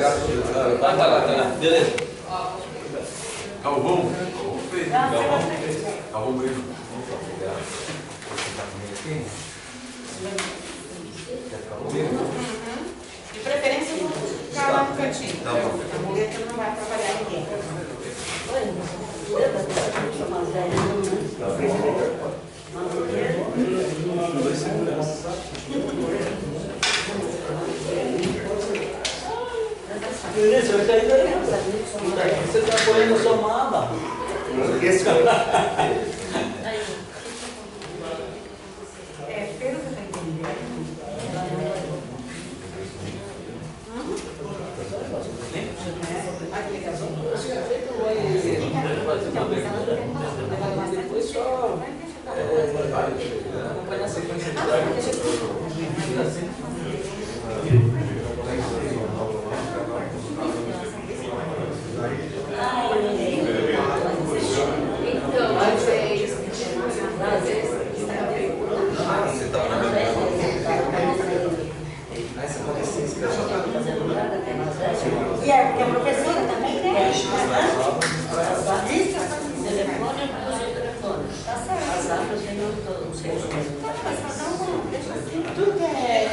Vai lá. Beleza. Galvão. Galvão mesmo. De preferência, eu vou ficar lá no cantinho. A muleta não vai atrapalhar ninguém. Você está correndo sua mala. Pelo que eu estou entendendo. Depois só acompanhar a sequência de E é porque a professora também, né? Telefone, eu pus o telefone. Tá certo. As datas vem no serviço. Tudo que é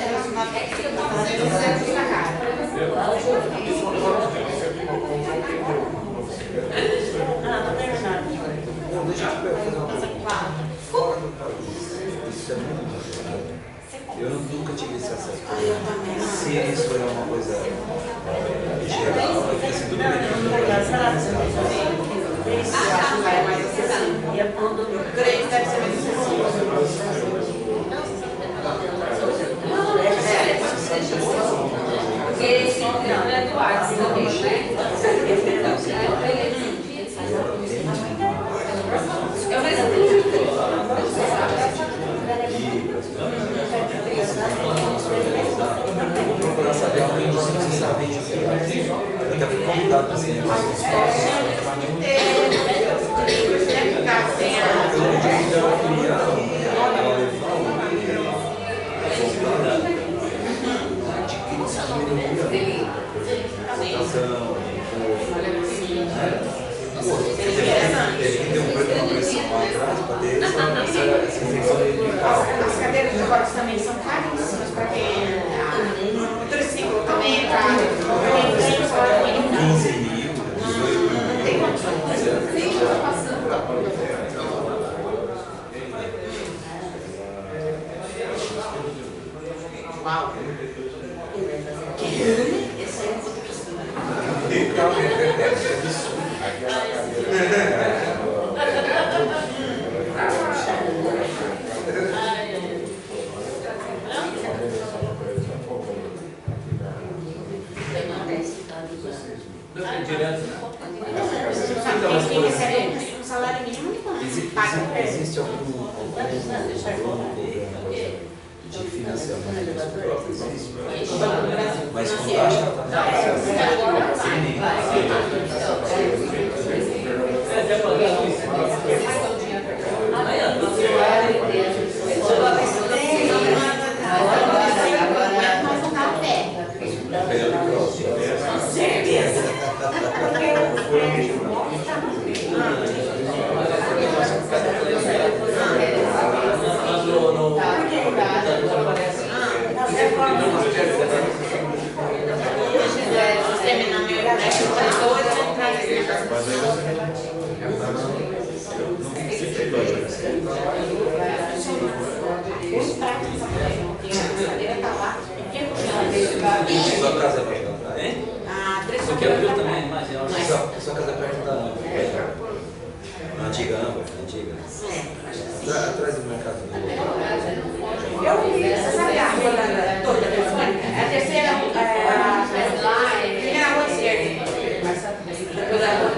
relacionado com aquilo que eu estou fazendo, eu fiz na cara. Ah, não tem nada. Deixa eu fazer uma coisa. Eu nunca tive esse acesso. Se isso é uma coisa geral, vai ser tudo bem. E é quando O 3 deve ser mais acessível. porque esse não é do WhatsApp também, né? Eu mesmo Vou procurar saber onde você sabe disso. Eu até fui convidado para ser As cadeiras de corte também são caríssimas para quem o triciclo também é caro. 15 mil, 18 mil. Não tem condições. Uau! esse é outro. Quem recebe um salário mínimo paga Existe algum de financiamento dos próprios? Mas com taxa Sua casa é perto da praia, hein? Eu quero ver também, imagina. Sua casa é perto da antiga Amba, antiga. Atrás do mercado do Eu vi, você sabe a rua da Torre da Telefônica? É a terceira, a primeira rua esquerda. Depois da rua da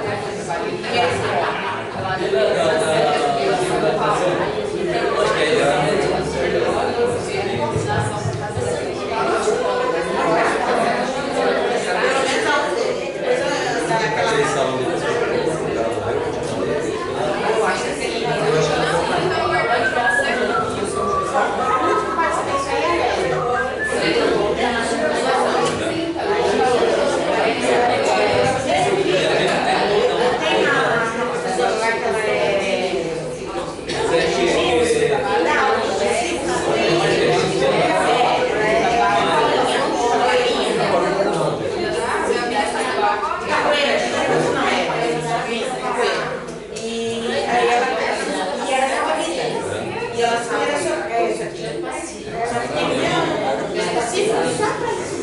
E ela assim era isso aqui. Só que tem um específico só para isso.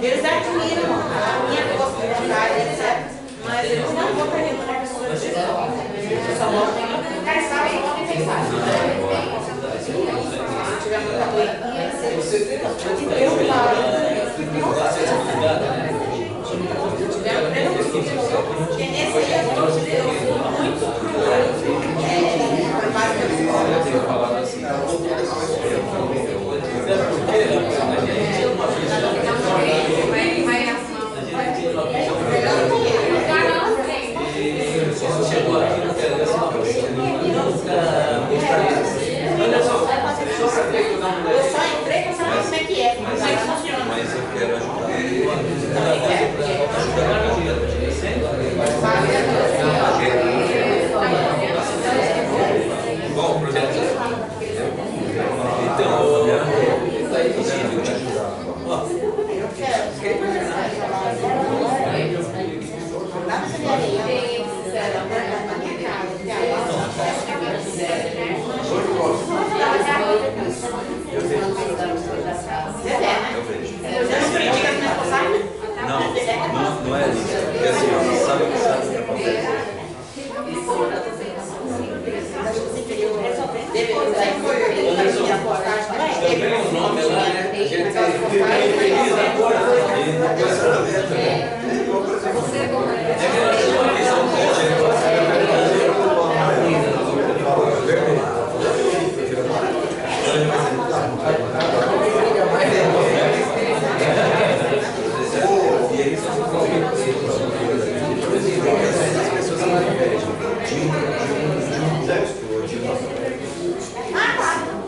Eles admiram a minha possibilidade, etc. Mas eles não vão ter nenhuma pessoa de escola. Eu só vou ficar sábado, eu vou me pensar. Se tiver muita coisa. Eu porque nesse dia eu fui muito eu só entrei para saber como é que é, como é que funciona. Mas eu quero ajudar ele. Bom, projeto. Então, Eu quero. Não é isso. Porque assim, ó, sabe o que acontece? Também o nome lá, né? A gente feliz agora.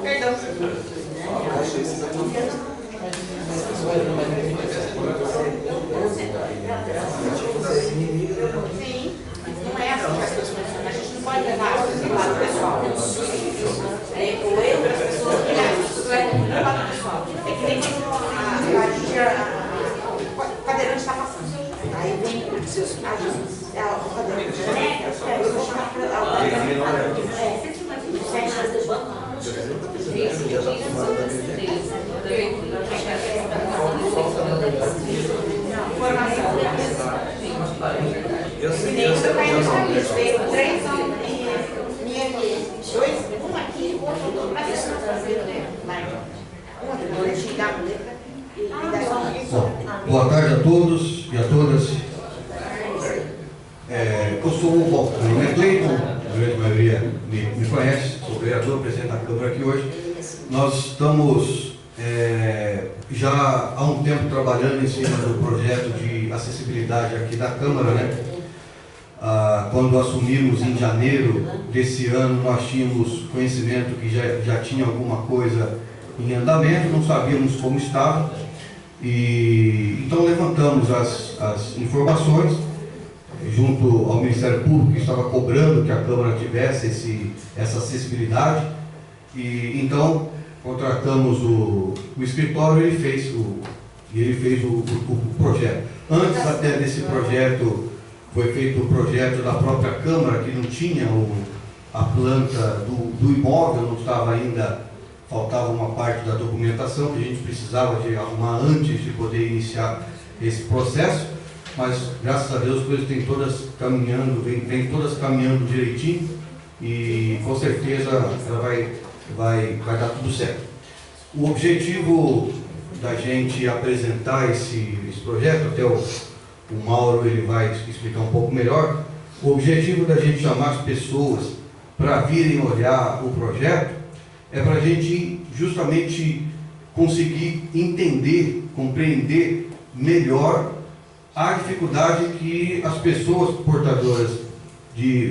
Perdão. Sim, não é assim que as coisas funcionam. A gente não pode levar o lado pessoal. O erro das pessoas isso é o lado pessoal. É que nem quando o cadeirante está passando. Aí vem o cadeirante. Eu vou chamar Boa tarde a todos e a todas. Eu sou bom, meu nome é Cleiton, a grande maioria me conhece, sou vereador, presidente da Câmara aqui hoje. Nós estamos já há um tempo trabalhando em cima do projeto de acessibilidade aqui da Câmara, né? Quando assumimos em janeiro desse ano, nós tínhamos conhecimento que já tinha alguma coisa em andamento, não sabíamos como estava, e então levantamos as informações junto ao Ministério Público, que estava cobrando que a Câmara tivesse essa acessibilidade, e então contratamos o escritório e ele fez o projeto. Antes até desse projeto, foi feito o projeto da própria Câmara, que não tinha a planta do imóvel, não estava ainda, faltava uma parte da documentação que a gente precisava de arrumar antes de poder iniciar esse processo, mas graças a Deus as coisas têm todas caminhando, vem todas caminhando direitinho, e com certeza ela vai dar tudo certo. O objetivo da gente apresentar esse projeto, até o Mauro ele vai explicar um pouco melhor, o objetivo da gente chamar as pessoas para virem olhar o projeto é para a gente justamente conseguir entender, compreender melhor a dificuldade que as pessoas portadoras,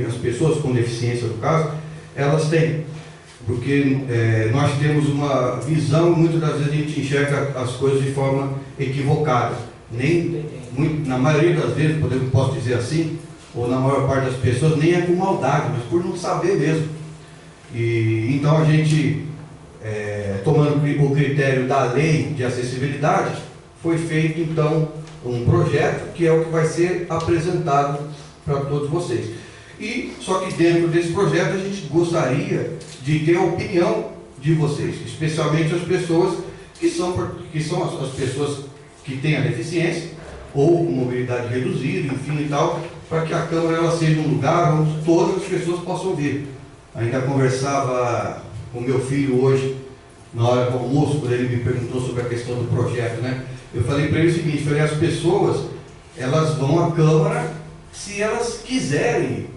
as pessoas com deficiência no caso, elas têm. porque nós temos uma visão, muitas das vezes a gente enxerga as coisas de forma equivocada. Na maioria das vezes, posso dizer assim, ou na maior parte das pessoas, nem é com maldade, mas por não saber mesmo. E então a gente, tomando o critério da lei de acessibilidade, foi feito então um projeto que é o que vai ser apresentado para todos vocês. E só que dentro desse projeto a gente gostaria de ter a opinião de vocês, especialmente as pessoas que são as pessoas que têm a deficiência ou com mobilidade reduzida, enfim e tal, para que a Câmara ela seja um lugar onde todas as pessoas possam vir. Ainda conversava com meu filho hoje, na hora do almoço, quando ele me perguntou sobre a questão do projeto, né? Eu falei para ele o seguinte, falei, as pessoas, elas vão à Câmara se elas quiserem ir,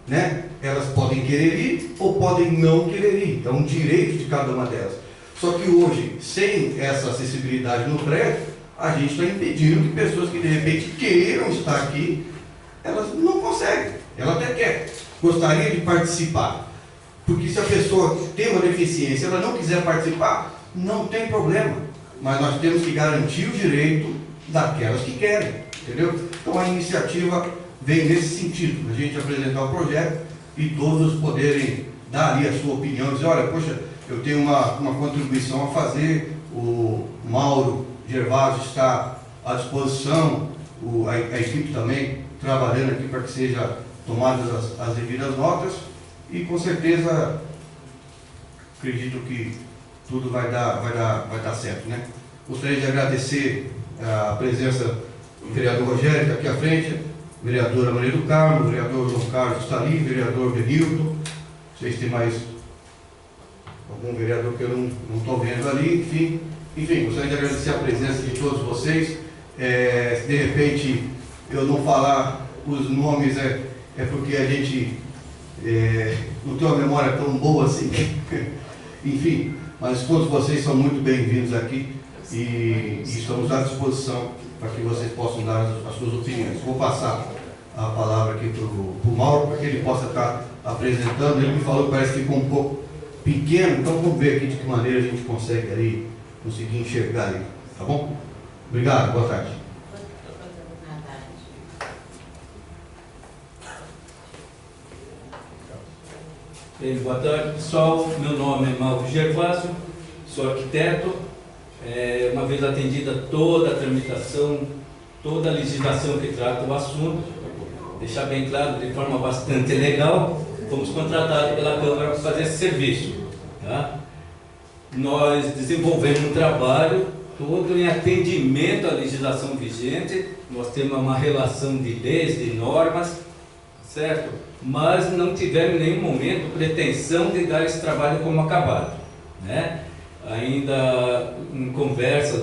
né? Elas podem querer ir ou podem não querer ir, é um direito de cada uma delas. Só que hoje, sem essa acessibilidade no prédio, a gente está impedindo que pessoas que de repente queiram estar aqui, elas não conseguem, ela até quer, gostaria de participar. Porque se a pessoa tem uma deficiência, ela não quiser participar, não tem problema. Mas nós temos que garantir o direito daquelas que querem, entendeu? Então a iniciativa vem nesse sentido, a gente apresentar o projeto e todos poderem dar ali a sua opinião, dizer, olha, poxa, eu tenho uma contribuição a fazer, o Mauro Gervásio está à disposição, a equipe também trabalhando aqui para que sejam tomadas as devidas notas, e com certeza acredito que tudo vai dar certo, né? Gostaria de agradecer a presença do vereador Rogério, que está aqui à frente, vereadora Maria do Carmo, vereador João Carlos está ali, vereador Benilton, não sei se tem mais algum vereador que eu não estou vendo ali, enfim, gostaria de agradecer a presença de todos vocês. Se de repente eu não falar os nomes, é porque a gente não tem uma memória tão boa assim, enfim, mas todos vocês são muito bem-vindos aqui e estamos à disposição para que vocês possam dar as suas opiniões. Vou passar a palavra aqui para o Mauro, para que ele possa estar apresentando. Ele me falou que parece que ficou um pouco pequeno, então vamos ver aqui de que maneira a gente conseguir enxergar ali, tá bom? Obrigado, boa tarde. Boa tarde, pessoal. Meu nome é Mauro Gervásio, sou arquiteto. Uma vez atendida toda a tramitação, toda a legislação que trata o assunto, deixar bem claro, de forma bastante legal, fomos contratados pela Câmara para fazer esse serviço. Tá? Nós desenvolvemos um trabalho todo em atendimento à legislação vigente, nós temos uma relação de leis, de normas, certo? Mas não tivemos em nenhum momento pretensão de dar esse trabalho como acabado, né? Ainda em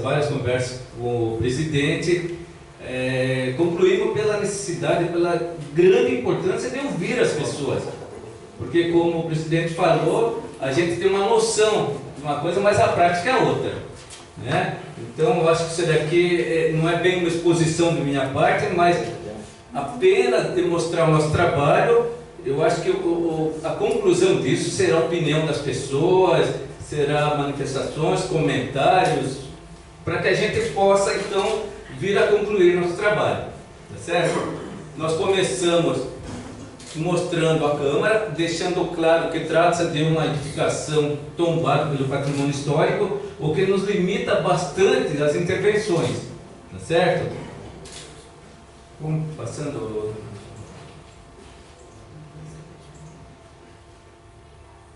várias conversas com o presidente, concluímos pela necessidade, pela grande importância de ouvir as pessoas, porque como o presidente falou, a gente tem uma noção de uma coisa, mas a prática é outra, né? Então eu acho que isso daqui não é bem uma exposição de minha parte, mas apenas demonstrar o nosso trabalho. Eu acho que a conclusão disso será a opinião das pessoas, será manifestações, comentários, para que a gente possa então vir a concluir nosso trabalho, tá certo? Nós começamos mostrando a Câmara, deixando claro que trata-se de uma edificação tombada pelo patrimônio histórico, o que nos limita bastante as intervenções, tá certo? Vamos passando.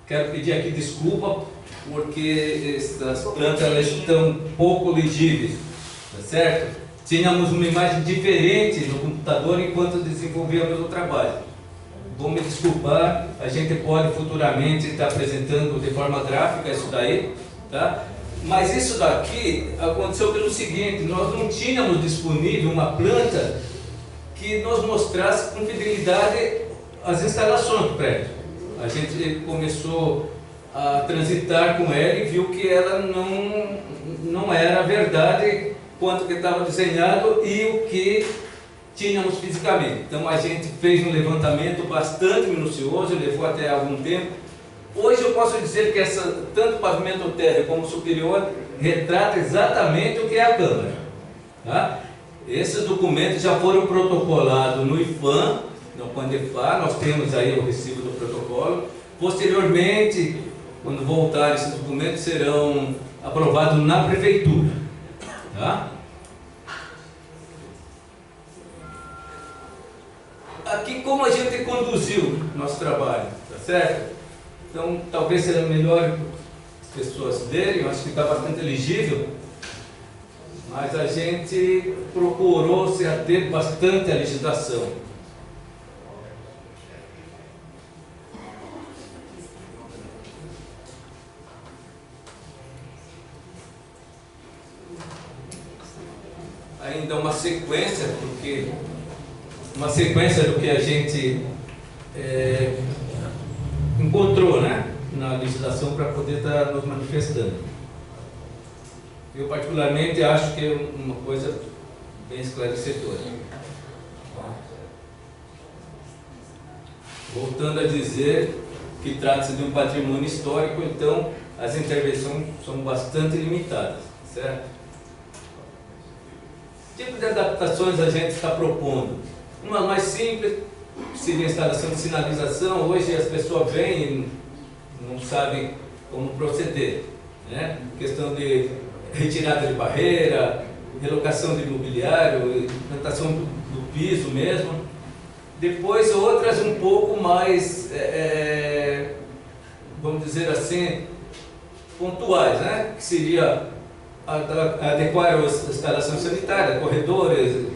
Quero pedir aqui desculpa, porque essas plantas elas estão pouco legíveis, tá certo? Tínhamos uma imagem diferente no computador enquanto desenvolvíamos o trabalho. Vou me desculpar, a gente pode futuramente estar apresentando de forma gráfica isso daí, tá? Mas isso daqui aconteceu pelo seguinte: nós não tínhamos disponível uma planta que nos mostrasse com fidelidade as instalações do prédio. A gente começou a transitar com ela e viu que ela não era a verdade quanto que estava desenhado e o que tínhamos fisicamente. Então a gente fez um levantamento bastante minucioso, levou até algum tempo, Hoje eu posso dizer que tanto o pavimento térreo como o superior retrata exatamente o que é a Câmara. Tá? Esses documentos já foram protocolados no IFAM, no Pandefar, nós temos aí o recibo do protocolo. Posteriormente, quando voltar esses documentos, serão aprovados na Prefeitura. Tá? Aqui, como a gente conduziu nosso trabalho, tá certo? Então, talvez seja melhor as pessoas verem, eu acho que está bastante legível, mas a gente procurou se ater bastante à legislação. Ainda uma sequência do que a gente encontrou, né, na legislação para poder estar nos manifestando. Eu particularmente acho que é uma coisa bem esclarecedora. Voltando a dizer que trata-se de um patrimônio histórico, então as intervenções são bastante limitadas, certo? Que tipo de adaptações a gente está propondo? Uma mais simples seria a instalação de sinalização. Hoje as pessoas vêm e não sabem como proceder, né? Questão de retirada de barreira, relocação de imobiliário, implantação do piso mesmo. Depois outras um pouco mais, vamos dizer assim, pontuais, né? Que seria adequar as instalações sanitárias, corredores,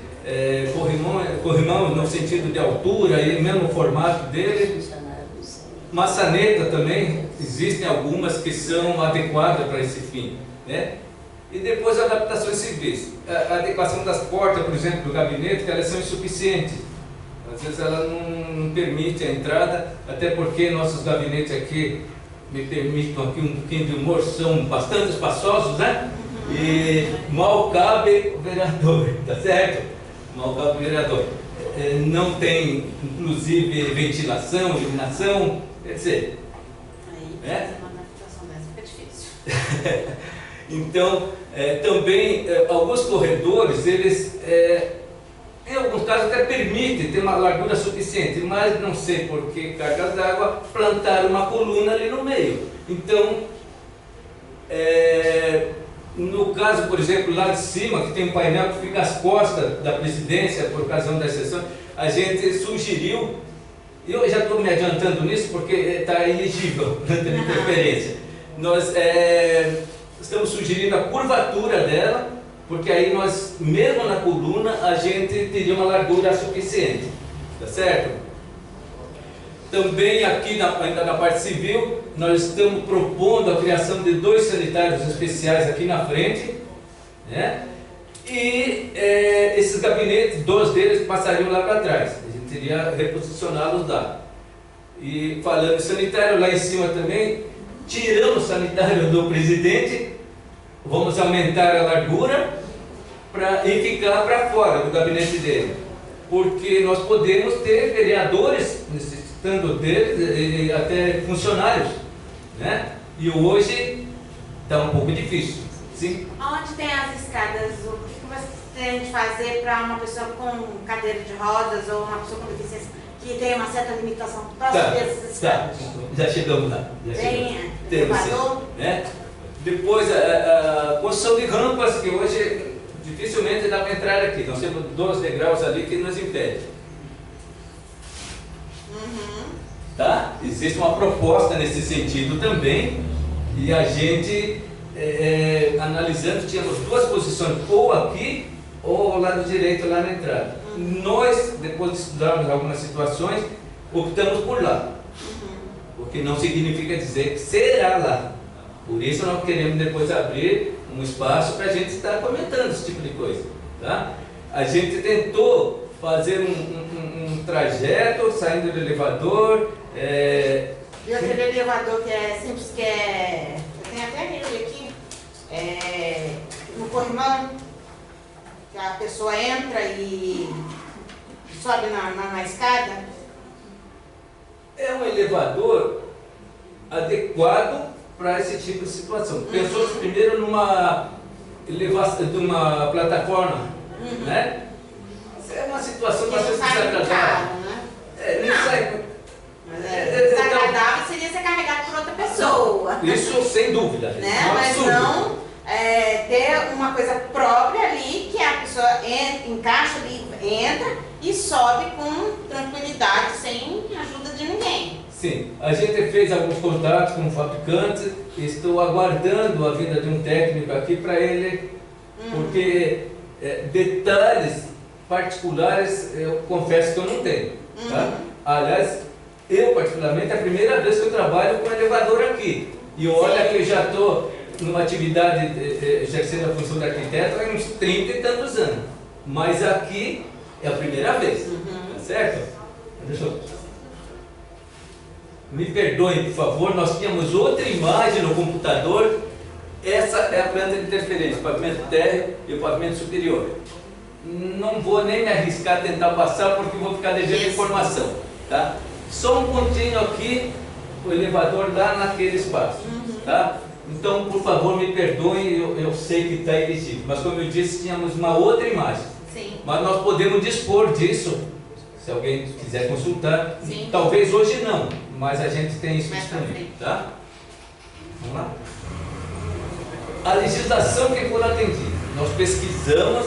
corrimão no sentido de altura e mesmo formato dele. Maçaneta também, existem algumas que são adequadas para esse fim, né? E depois adaptações civis. A adequação das portas, por exemplo, do gabinete, que elas são insuficientes. Às vezes ela não permite a entrada, até porque nossos gabinetes aqui, me permitam aqui um pouquinho de humor, são bastante espaçosos, né? E mal cabe o vereador, tá certo? Mal cabe o vereador. Não tem, inclusive, ventilação, iluminação, quer dizer... Aí, fazer uma adaptação dessa fica difícil. Então, também, alguns corredores, eles, em alguns casos, até permitem ter uma largura suficiente, mas não sei por que cargas d'água plantaram uma coluna ali no meio. Então, no caso, por exemplo, lá de cima, que tem um painel que fica às costas da presidência, por ocasião da sessão, a gente sugeriu, e eu já estou me adiantando nisso porque está elegível na interferência. Nós estamos sugerindo a curvatura dela, porque aí nós, mesmo na coluna, a gente teria uma largura suficiente, tá certo? Também aqui, ainda na parte civil, nós estamos propondo a criação de 2 sanitários especiais aqui na frente, né? E esses gabinetes, 2 deles passariam lá para trás, a gente teria reposicioná-los lá. E falando em sanitário, lá em cima também, tiramos o sanitário do presidente, vamos aumentar a largura e ficar para fora do gabinete dele, porque nós podemos ter vereadores necessitando deles e até funcionários, né? E hoje está um pouco difícil. Sim? Onde tem as escadas, o que você tem de fazer para uma pessoa com cadeira de rodas ou uma pessoa com deficiência que tem uma certa limitação para subir essas escadas? Já chegamos lá. Tem elevador? Né? Depois a construção de rampas, que hoje dificilmente dá para entrar aqui. Nós temos 2 degraus ali que nos impedem. Tá? Existe uma proposta nesse sentido também, e a gente, analisando, tínhamos 2 posições, ou aqui, ou ao lado direito, lá na entrada. Nós, depois de estudarmos algumas situações, optamos por lá, porque não significa dizer que será lá. Por isso nós queremos depois abrir um espaço para a gente estar comentando esse tipo de coisa. Tá? A gente tentou fazer um trajeto saindo do elevador. E aquele elevador que é simples, que é... Eu tenho até aquele aqui, no corrimão, que a pessoa entra e sobe na escada. É um elevador, adequado para esse tipo de situação. Pensou-se primeiro numa elevação de uma plataforma, né? Isso é uma situação bastante desagradável. Isso aí. Desagradável seria ser carregado por outra pessoa. Isso sem dúvida. Né? Isso é um Mas absurdo. não ter uma coisa própria ali, que a pessoa encaixa ali, entra e sobe com tranquilidade, sem ajuda de ninguém. Sim, a gente fez alguns contatos com fabricantes, estou aguardando a vinda de um técnico aqui para ele, porque detalhes particulares eu confesso que eu não tenho. Tá? Aliás, eu particularmente é a primeira vez que eu trabalho com elevador aqui. E olha que eu já estou numa atividade exercendo a função de arquiteto há uns 30 e tantos anos. Mas aqui é a primeira vez, tá certo? Deixa eu... Me perdoem, por favor, nós tínhamos outra imagem no computador. Essa é a planta de interferência, pavimento térreo e o pavimento superior. Não vou nem me arriscar a tentar passar porque vou ficar devendo informação, tá? Só um pontinho aqui, o elevador lá naquele espaço, tá? Então, por favor, me perdoem, eu sei que está elegível, mas como eu disse, tínhamos uma outra imagem. Sim. Mas nós podemos dispor disso, se alguém quiser consultar. Sim. Talvez hoje não, mas a gente tem isso Mais pra disponível, frente. tá? Vamos lá? A legislação que for atendida, nós pesquisamos,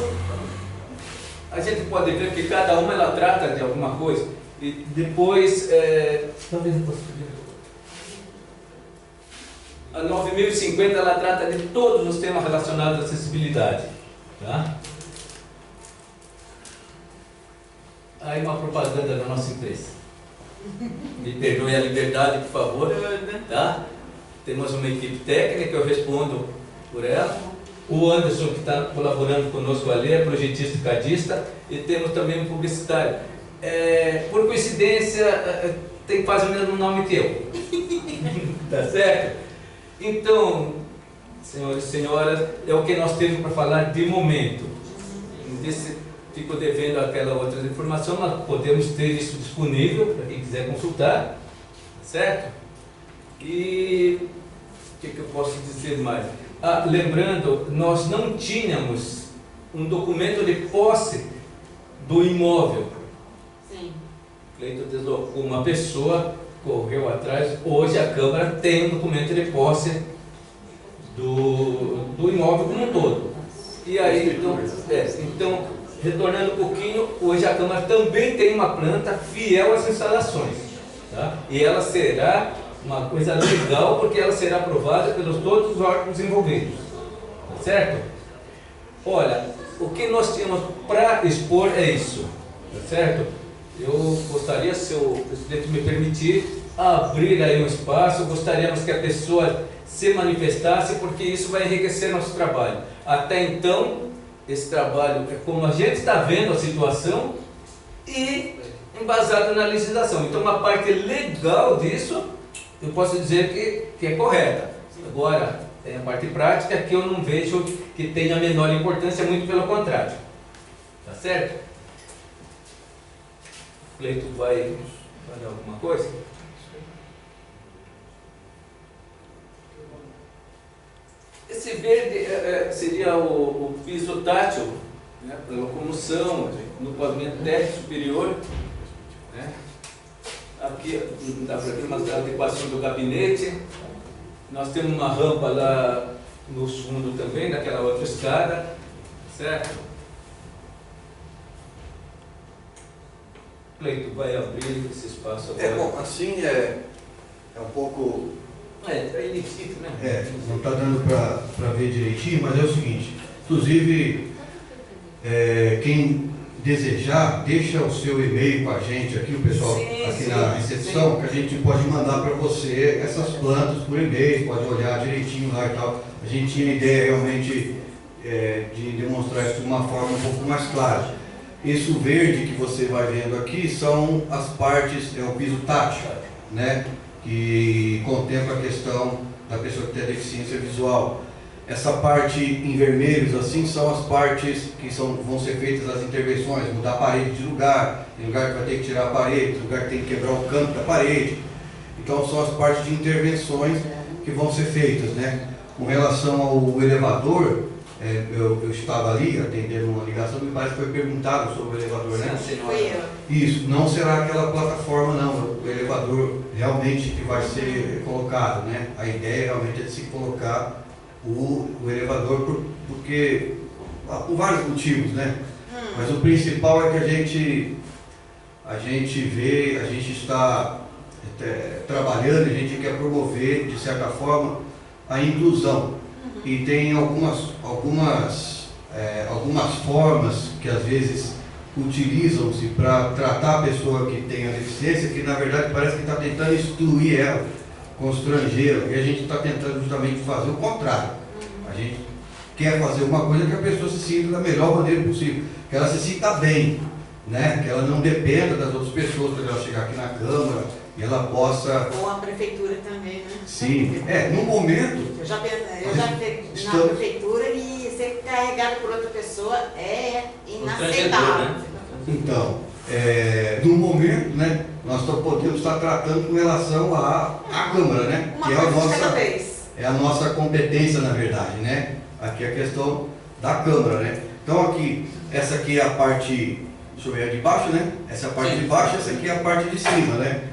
a gente pode ver que cada uma ela trata de alguma coisa, e depois, talvez eu possa ver. A 9050 ela trata de todos os temas relacionados à acessibilidade, tá? Aí uma propaganda da nossa empresa. Me perdoe a liberdade, por favor, tá? Temos uma equipe técnica, eu respondo por ela. O Anderson, que está colaborando conosco ali, é projetista e cadista, e temos também um publicitário. Por coincidência, tem quase o mesmo nome que eu. Tá certo? Então, senhores e senhoras, é o que nós temos para falar de momento. Fico devendo aquela outra informação, mas podemos ter isso disponível para quem quiser consultar, certo? E o que eu posso dizer mais? Lembrando, nós não tínhamos um documento de posse do imóvel. Sim. O Cleiton deslocou uma pessoa, correu atrás, hoje a Câmara tem um documento de posse do imóvel como um todo. E aí, então, retornando um pouquinho, hoje a Câmara também tem uma planta fiel às instalações, tá? E ela será uma coisa legal, porque ela será aprovada pelos todos os órgãos envolvidos, tá certo? Olha, o que nós tínhamos para expor é isso, tá certo? Eu gostaria, se o presidente me permitir, abrir aí um espaço, gostaríamos que a pessoa se manifestasse, porque isso vai enriquecer nosso trabalho. Até então, esse trabalho é como a gente está vendo a situação e embasado na legislação. Então, uma parte legal disso, eu posso dizer que é correta. Agora, tem a parte prática que eu não vejo que tenha a menor importância, muito pelo contrário. Tá certo? O Cleiton vai falar alguma coisa? Esse verde seria o piso tátil, né, para locomoção, no pavimento térreo superior. Né? Aqui dá para ver uma adequação do gabinete. Nós temos uma rampa lá no fundo também, daquela outra escada, certo? Cleiton vai abrir esse espaço agora. Bom, assim é um pouco... iniciado, né? Não está dando para ver direitinho, mas é o seguinte, inclusive, quem desejar, deixa o seu e-mail com a gente aqui, o pessoal aqui na recepção, que a gente pode mandar para você essas plantas por e-mail, pode olhar direitinho lá e tal. A gente tinha ideia realmente de demonstrar isso de uma forma um pouco mais clara. Isso verde que você vai vendo aqui são as partes, é o piso tátil, né? Que contempla a questão da pessoa que tem deficiência visual. Essa parte em vermelhos assim são as partes que vão ser feitas as intervenções, mudar a parede de lugar, tem lugar que vai ter que tirar a parede, tem lugar que tem que quebrar o canto da parede. Então são as partes de intervenções que vão ser feitas, né? Com relação ao elevador, eu estava ali atendendo uma ligação, me parece que foi perguntado sobre o elevador, né? Foi eu. Isso, não será aquela plataforma não, o elevador realmente que vai ser colocado, né? A ideia realmente é de se colocar o elevador, porque por vários motivos, né? Mas o principal é que a gente está trabalhando, a gente quer promover, de certa forma, a inclusão. E tem algumas formas que às vezes utilizam-se para tratar a pessoa que tem a deficiência, que na verdade parece que está tentando excluir ela, constrangê-la, e a gente está tentando justamente fazer o contrário. A gente quer fazer uma coisa que a pessoa se sinta da melhor maneira possível, que ela se sinta bem, né? Que ela não dependa das outras pessoas para ela chegar aqui na Câmara e ela possa... Ou a prefeitura também, né? Sim, no momento... Eu já fiz na prefeitura e ser carregado por outra pessoa é inaceitável. Então, no momento, né, nós podemos estar tratando com relação à Câmara, né? Uma Que coisa de cada vez. é a nossa competência, na verdade, né? Aqui é a questão da Câmara, né? Então aqui, essa aqui é a parte, deixa eu ver, a de baixo, né? Essa é a parte de baixo, essa aqui é a parte de cima, né?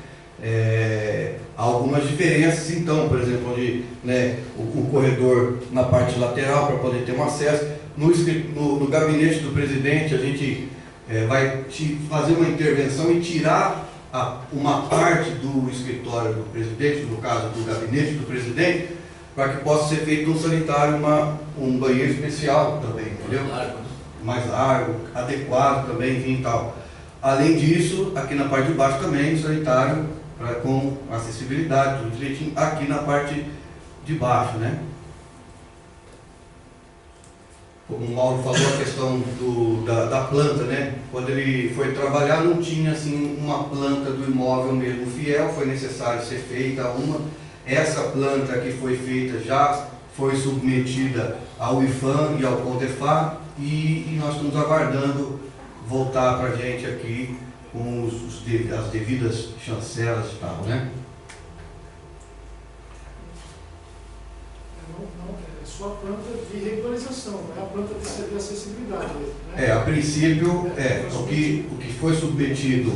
Há algumas diferenças, então, por exemplo, onde, né, o corredor na parte lateral para poder ter um acesso. No gabinete do presidente, a gente vai fazer uma intervenção e tirar uma parte do escritório do presidente, no caso do gabinete do presidente, para que possa ser feito um sanitário, um banheiro especial também, entendeu? Mais largo, adequado também, enfim, tal. Além disso, aqui na parte de baixo também, sanitário com acessibilidade, tudo direitinho, aqui na parte de baixo, né? Como o Mauro falou, a questão da planta, né? Quando ele foi trabalhar, não tinha assim uma planta do imóvel mesmo fiel, foi necessário ser feita uma. Essa planta que foi feita já foi submetida ao IFAM e ao CONDEFAR e nós estamos aguardando voltar para a gente aqui com as devidas chancelas e tal, né? É só a planta de regularização, não é a planta de acessibilidade. Né? A princípio, o que foi submetido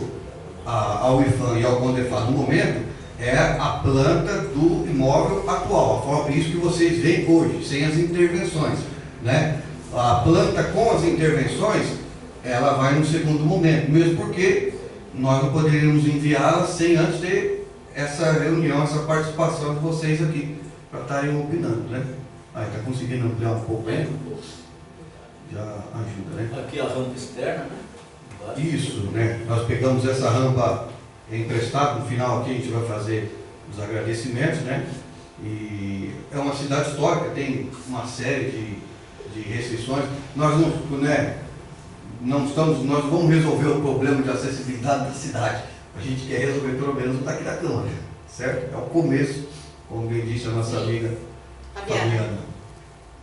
ao IFAM e ao CONDEFAR no momento é a planta do imóvel atual, isso que vocês veem hoje, sem as intervenções, né? A planta com as intervenções, ela vai no segundo momento, mesmo porque nós não poderíamos enviá-la sem antes ter essa reunião, essa participação de vocês aqui, para estarem opinando, né? Aí, está conseguindo ampliar um pouco aí? Já ajuda, né? Aqui a rampa externa, né? Isso, né? Nós pegamos essa rampa emprestada, no final aqui a gente vai fazer os agradecimentos, né? E é uma cidade histórica, tem uma série de restrições. Nós nós vamos resolver o problema de acessibilidade da cidade. A gente quer resolver pelo menos o daqui da Câmara, certo? É o começo, como bem disse a nossa amiga Fabiana.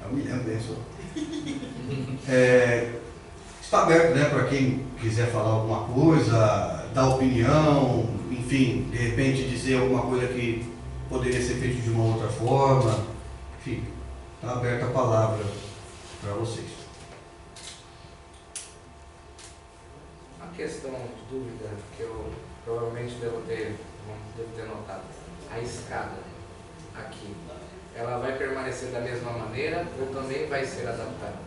Eu me lembro bem, senhor. Está aberto, né, para quem quiser falar alguma coisa, dar opinião, enfim, de repente dizer alguma coisa que poderia ser feito de uma outra forma. Enfim, está aberta a palavra para vocês. Uma questão de dúvida que eu provavelmente devo ter notado. A escada aqui, ela vai permanecer da mesma maneira ou também vai ser adaptada?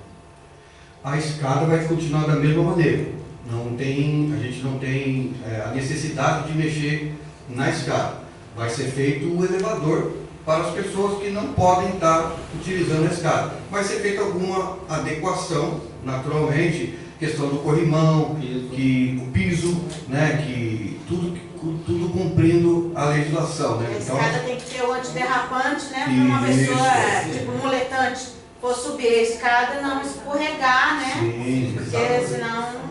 A escada vai continuar da mesma maneira. A gente não tem a necessidade de mexer na escada. Vai ser feito o elevador para as pessoas que não podem estar utilizando a escada. Vai ser feita alguma adequação, naturalmente, questão do corrimão, que o piso, né, que tudo cumprindo a legislação, né? A escada tem que ter o antiderrapante, né? Para uma pessoa, tipo muletante, for subir a escada, não escorregar, né? Sim, porque senão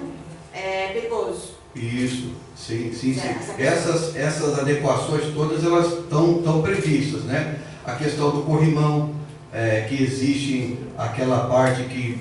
é perigoso. Isso, sim. Essas adequações todas, elas estão previstas, né? A questão do corrimão, que existe aquela parte que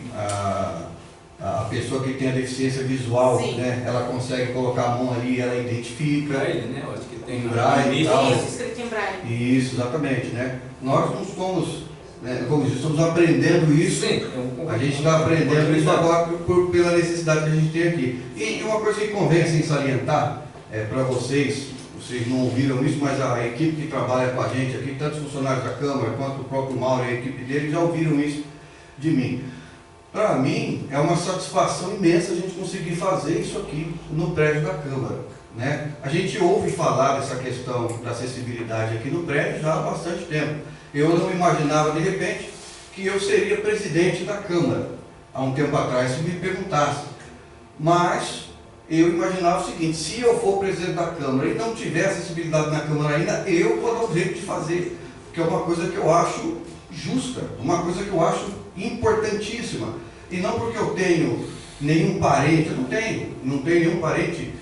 a pessoa que tem a deficiência visual, Sim. né, ela consegue colocar a mão ali, ela identifica. Braille, né? Eu acho que tem Em braille e início, tal. né? Isso, escrito em braille. Isso, exatamente, né? Nós não somos, né, como diz, estamos aprendendo isso. Sim, A gente está aprendendo isso agora pela necessidade que a gente tem aqui. E uma coisa que convém assim, salientar para vocês não ouviram isso, mas a equipe que trabalha com a gente aqui, tanto os funcionários da Câmara quanto o próprio Mauro e a equipe dele, já ouviram isso de mim. Para mim, é uma satisfação imensa a gente conseguir fazer isso aqui no prédio da Câmara, né? A gente ouve falar dessa questão da acessibilidade aqui no prédio já há bastante tempo. Eu não imaginava, de repente, que eu seria presidente da Câmara, há um tempo atrás, se me perguntasse. Mas eu imaginava o seguinte: se eu for presidente da Câmara e não tiver acessibilidade na Câmara ainda, eu vou dar um jeito de fazer, porque é uma coisa que eu acho justa, uma coisa que eu acho importantíssima. E não porque eu tenho nenhum parente, eu não tenho nenhum parente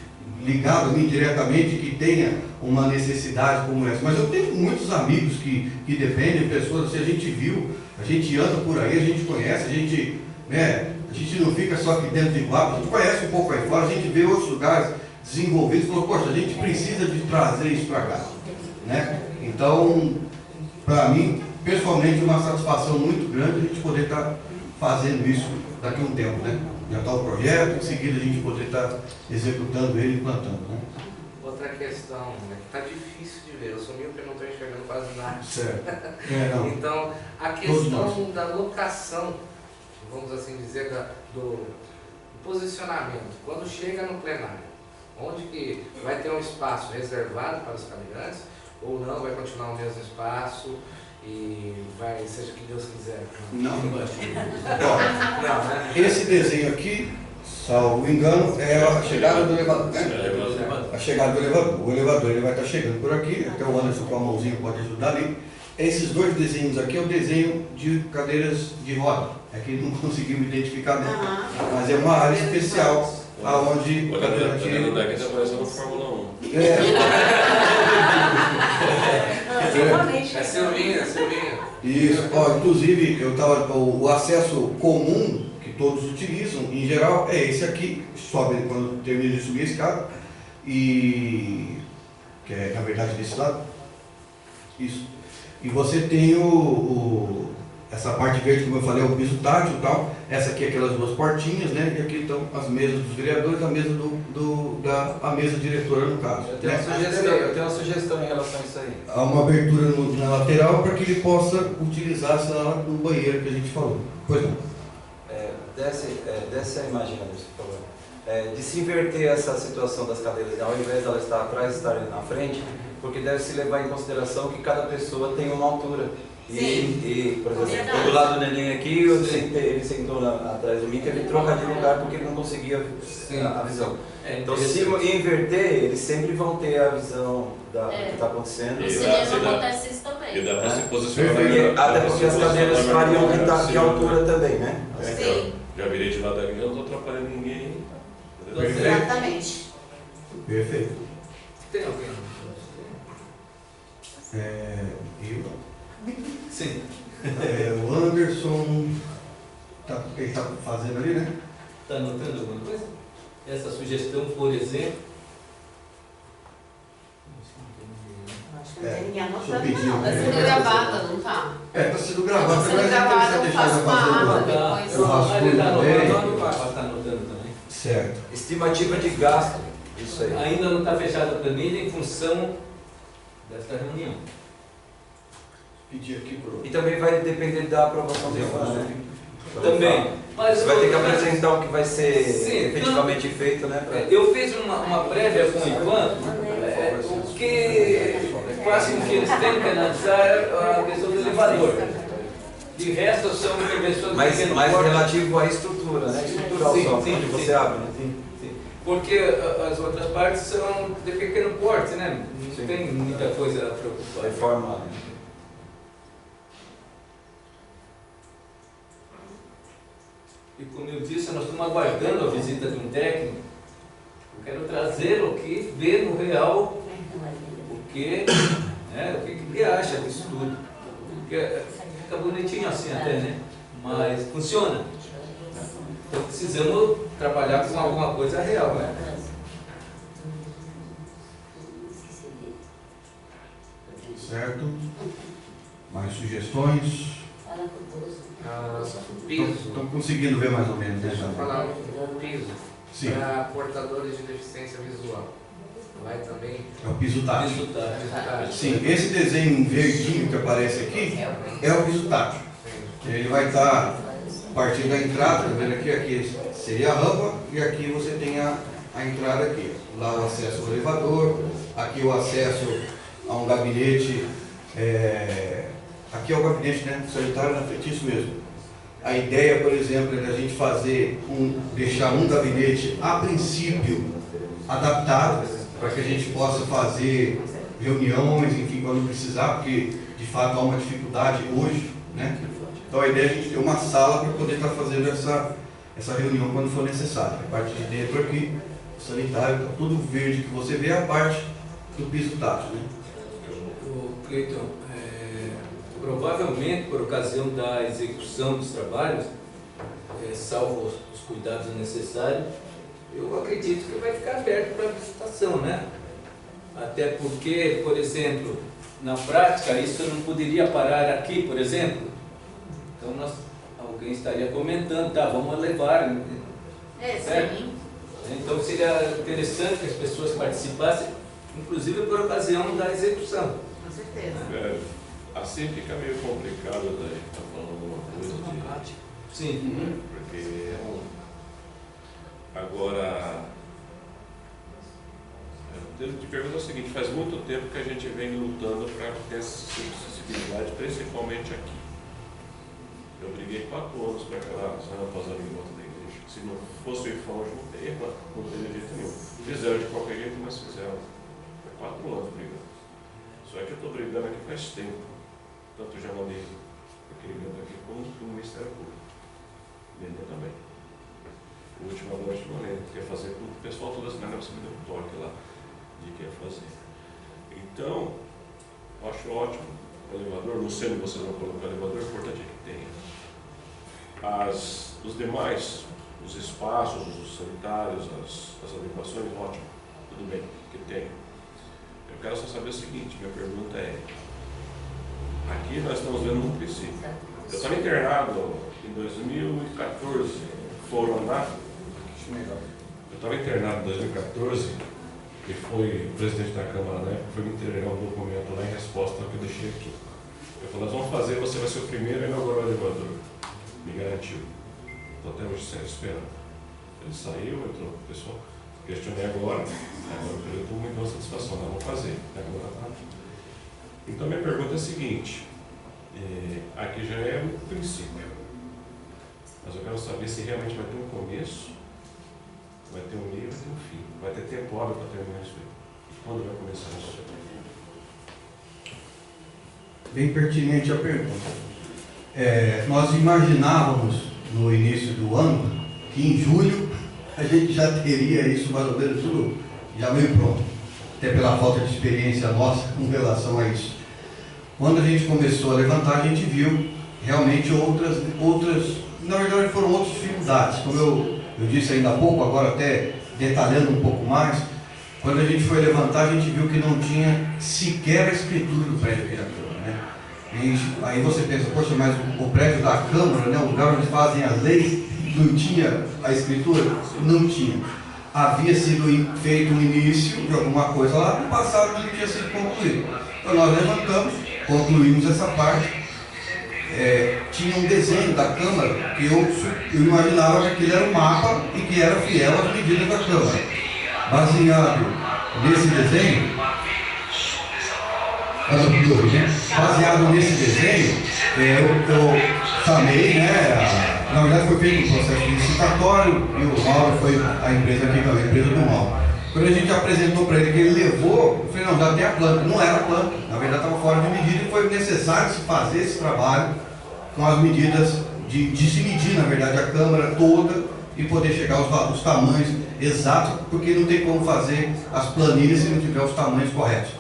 ligado a mim diretamente que tenha uma necessidade como essa, mas eu tenho muitos amigos que dependem, pessoas, se a gente viu, a gente anda por aí, a gente conhece, a gente não fica só aqui dentro de Iguaba, a gente conhece um pouco aí fora, a gente vê outros lugares desenvolvidos e falou, poxa, a gente precisa de trazer isso para cá, né? Então, para mim, pessoalmente, é uma satisfação muito grande a gente poder estar fazendo isso daqui a um tempo, né? Já está o projeto, em seguida a gente poder estar executando ele e plantando, né? Outra questão, né, que está difícil de ver, eu sou míope e não estou enxergando quase nada. Certo. Não. Então, a questão da locação, vamos assim dizer, do posicionamento, quando chega no plenário, onde que vai ter um espaço reservado para os cadeirantes, ou não, vai continuar o mesmo espaço e vai, seja o que Deus quiser? Não. Não, né? Esse desenho aqui, salvo engano, é a chegada do elevador, né? A chegada do elevador. O elevador ele vai estar chegando por aqui, até o Anderson com a mãozinha pode ajudar ali. Esses dois desenhos aqui é o desenho de cadeiras de roda. É que não conseguimos identificar bem. Mas é uma área especial aonde o cadeirante daqui está parecendo Fórmula 1. É Silvinha. Isso, ó, inclusive o acesso comum que todos utilizam, em geral, é esse aqui, sobe quando termina de subir a escada, e que é na verdade desse lado. Isso. E você tem essa parte verde, como eu falei, é o piso tátil e tal. Essa aqui é aquelas duas portinhas, né? E aqui estão as mesas dos vereadores, a mesa a mesa diretora no caso. Eu tenho uma sugestão em relação a isso aí. Há uma abertura na lateral para que ele possa utilizar essa sala do banheiro que a gente falou. Pois não. Desce a imagem, por favor. De se inverter essa situação das cadeiras, ao invés dela estar atrás, estar na frente, porque deve se levar em consideração que cada pessoa tem uma altura. E por exemplo, do lado do neném aqui, ele sentou atrás de mim, teve que trocar de lugar porque ele não conseguia a visão. Então, se inverter, eles sempre vão ter a visão do que está acontecendo. No cinema acontece isso também. E dá para se posicionar. Até porque as cadeiras variam de altura também, né? Sim. Já virei de lado aqui, eu não estou atrapalhando ninguém. Exatamente. Perfeito. Tem alguém? Eu. Sim. O Anderson, ele está fazendo ali, né? Está anotando alguma coisa? Essa sugestão, por exemplo. Acho que não tem ninguém anotando, Deixa eu pedir, não. Tá sendo gravada, não tá? Está sendo gravado, Tá sendo mas é gravada, interessante eu deixar faço ele uma aba fazendo. depois. Eu rascunho Ele está também. anotando, vai estar anotando também. Certo. Estimativa de gasto, isso aí. Ainda não está fechada a planilha em função desta reunião. Pedir aqui pro. E também vai depender da aprovação do fundo, né? Também. Mas Você vai ter que apresentar o que vai ser Sim, efetivamente feito, né? Eu fiz uma prévia com o Ivan, o que quase que eles têm que analisar é a questão do elevador. De resto, são intervenções Mais pequeno porte. relativo à estrutura, né? Estrutural Sim, só, sim, onde sim. você abre, né? Sim. Porque as outras partes são de pequeno porte, né? Não Sim. tem muita coisa a preocupar. Reforma, né? E como eu disse, nós estamos aguardando a visita de um técnico. Eu quero trazê-lo aqui, ver no real o que ele acha disso tudo. Porque fica bonitinho assim até, né? Mas funciona. Então precisamos trabalhar com alguma coisa real, né? Certo? Mais sugestões? Piso. Estão conseguindo ver mais ou menos, né? Deixa eu falar o piso. Sim. Para portadores de deficiência visual. Vai também. É o piso tátil. Piso tátil. Sim, esse desenho verdinho que aparece aqui é o piso tátil. Ele vai estar a partir da entrada, tá vendo aqui? Aqui seria a rampa e aqui você tem a entrada aqui. Lá o acesso ao elevador, aqui o acesso a um gabinete. Aqui é o gabinete, né, sanitário na frente, isso mesmo. A ideia, por exemplo, é da gente deixar um gabinete, a princípio, adaptado, para que a gente possa fazer reuniões, enfim, quando precisar, porque de fato há uma dificuldade hoje, né? Então a ideia é a gente ter uma sala para poder estar fazendo essa reunião quando for necessário. A parte de dentro aqui, o sanitário, tá tudo verde que você vê, é a parte do piso tátil, né? Cleiton, provavelmente por ocasião da execução dos trabalhos, salvo os cuidados necessários, eu acredito que vai ficar aberto para visitação, né? Até porque, por exemplo, na prática isso não poderia parar aqui, por exemplo. Então alguém estaria comentando, tá, vamos levar, certo? Sim. Então seria interessante que as pessoas participassem, inclusive por ocasião da execução. Com certeza. Assim fica meio complicado daí, tá falando alguma coisa de... Sim. Porque agora, eu te pergunto o seguinte, faz muito tempo que a gente vem lutando para ter essa acessibilidade, principalmente aqui. Eu briguei 4 anos para aquela rampas ali em volta da igreja. Se não fosse o IFAM, não teria jeito nenhum. Fizeram de qualquer jeito, mas fizeram. Foi 4 anos brigando. Só que eu estou brigando aqui faz tempo. Tanto já mandei aquele evento aqui como o Ministério Público. Vendeu também. O último agora eu não lembro, que ia fazer com o pessoal toda a semana, você me deu um toque lá de que ia fazer. Então, eu acho ótimo o elevador, não sei se vocês vão colocar o elevador, o importante é que tenha. Os demais, os espaços, os sanitários, as adequações, ótimo, tudo bem, que tenha. Eu quero só saber o seguinte, minha pergunta é, aqui nós estamos vendo um princípio. Eu estava internado em 2014, foram lá. Eu estava internado em 2014 e foi o presidente da Câmara, né, foi me entregar um documento lá em resposta ao que eu deixei aqui. Eu falei, nós vamos fazer, você vai ser o primeiro a inaugurar o elevador. Me garantiu. Estou até hoje esperando. Ele saiu, entrou, pessoal, questionei agora eu estou muito com satisfação, nós vamos fazer. Agora tá. Então minha pergunta é a seguinte, aqui já é um princípio, mas eu quero saber se realmente vai ter um começo, vai ter um meio, vai ter um fim, vai ter tempo hábil para terminar isso aí. E quando vai começar isso? Bem pertinente a pergunta. Nós imaginávamos no início do ano que em julho a gente já teria isso mais ou menos tudo já meio pronto, até pela falta de experiência nossa com relação a isso. Quando a gente começou a levantar, a gente viu realmente outras na verdade foram outras dificuldades, como eu disse ainda há pouco, agora até detalhando um pouco mais. Quando a gente foi levantar, a gente viu que não tinha sequer a escritura do prédio aqui na Câmara, né? Aí você pensa, poxa, mas o prédio da Câmara, né, o lugar onde fazem as leis, não tinha a escritura? Não tinha. Havia sido feito um início de alguma coisa lá, no passado não tinha sido concluído. Então nós levantamos, concluímos essa parte. Tinha um desenho da Câmara que eu imaginava que aquele era um mapa e que era fiel às medidas da Câmara. Baseado nesse desenho, eu chamei, né? Na verdade foi feito um processo licitatório e o Mauro foi a empresa aqui, a empresa do Mauro. Quando a gente apresentou para ele que ele levou, eu falei, não, já tem a planta. Não era a planta, na verdade estava fora de medida e foi necessário se fazer esse trabalho com as medidas de se medir, na verdade, a câmara toda e poder chegar aos tamanhos exatos, porque não tem como fazer as planilhas se não tiver os tamanhos corretos.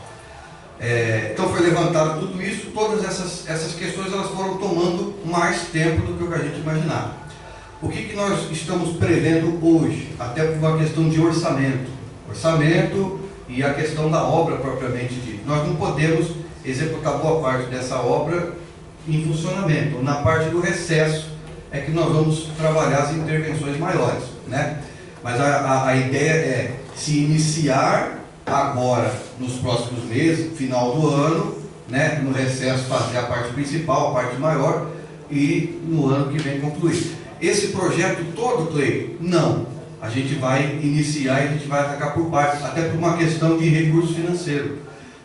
Então foi levantado tudo isso, todas essas questões elas foram tomando mais tempo do que o que a gente imaginava. O que nós estamos prevendo hoje? Até por uma questão de orçamento. Orçamento e a questão da obra propriamente dita. Nós não podemos executar boa parte dessa obra em funcionamento. Na parte do recesso é que nós vamos trabalhar as intervenções maiores, né? Mas a ideia é se iniciar agora, nos próximos meses, final do ano, né? No recesso fazer a parte principal, a parte maior, e no ano que vem concluir. Esse projeto todo, Cleiton, não. A gente vai iniciar e a gente vai atacar por partes, até por uma questão de recurso financeiro.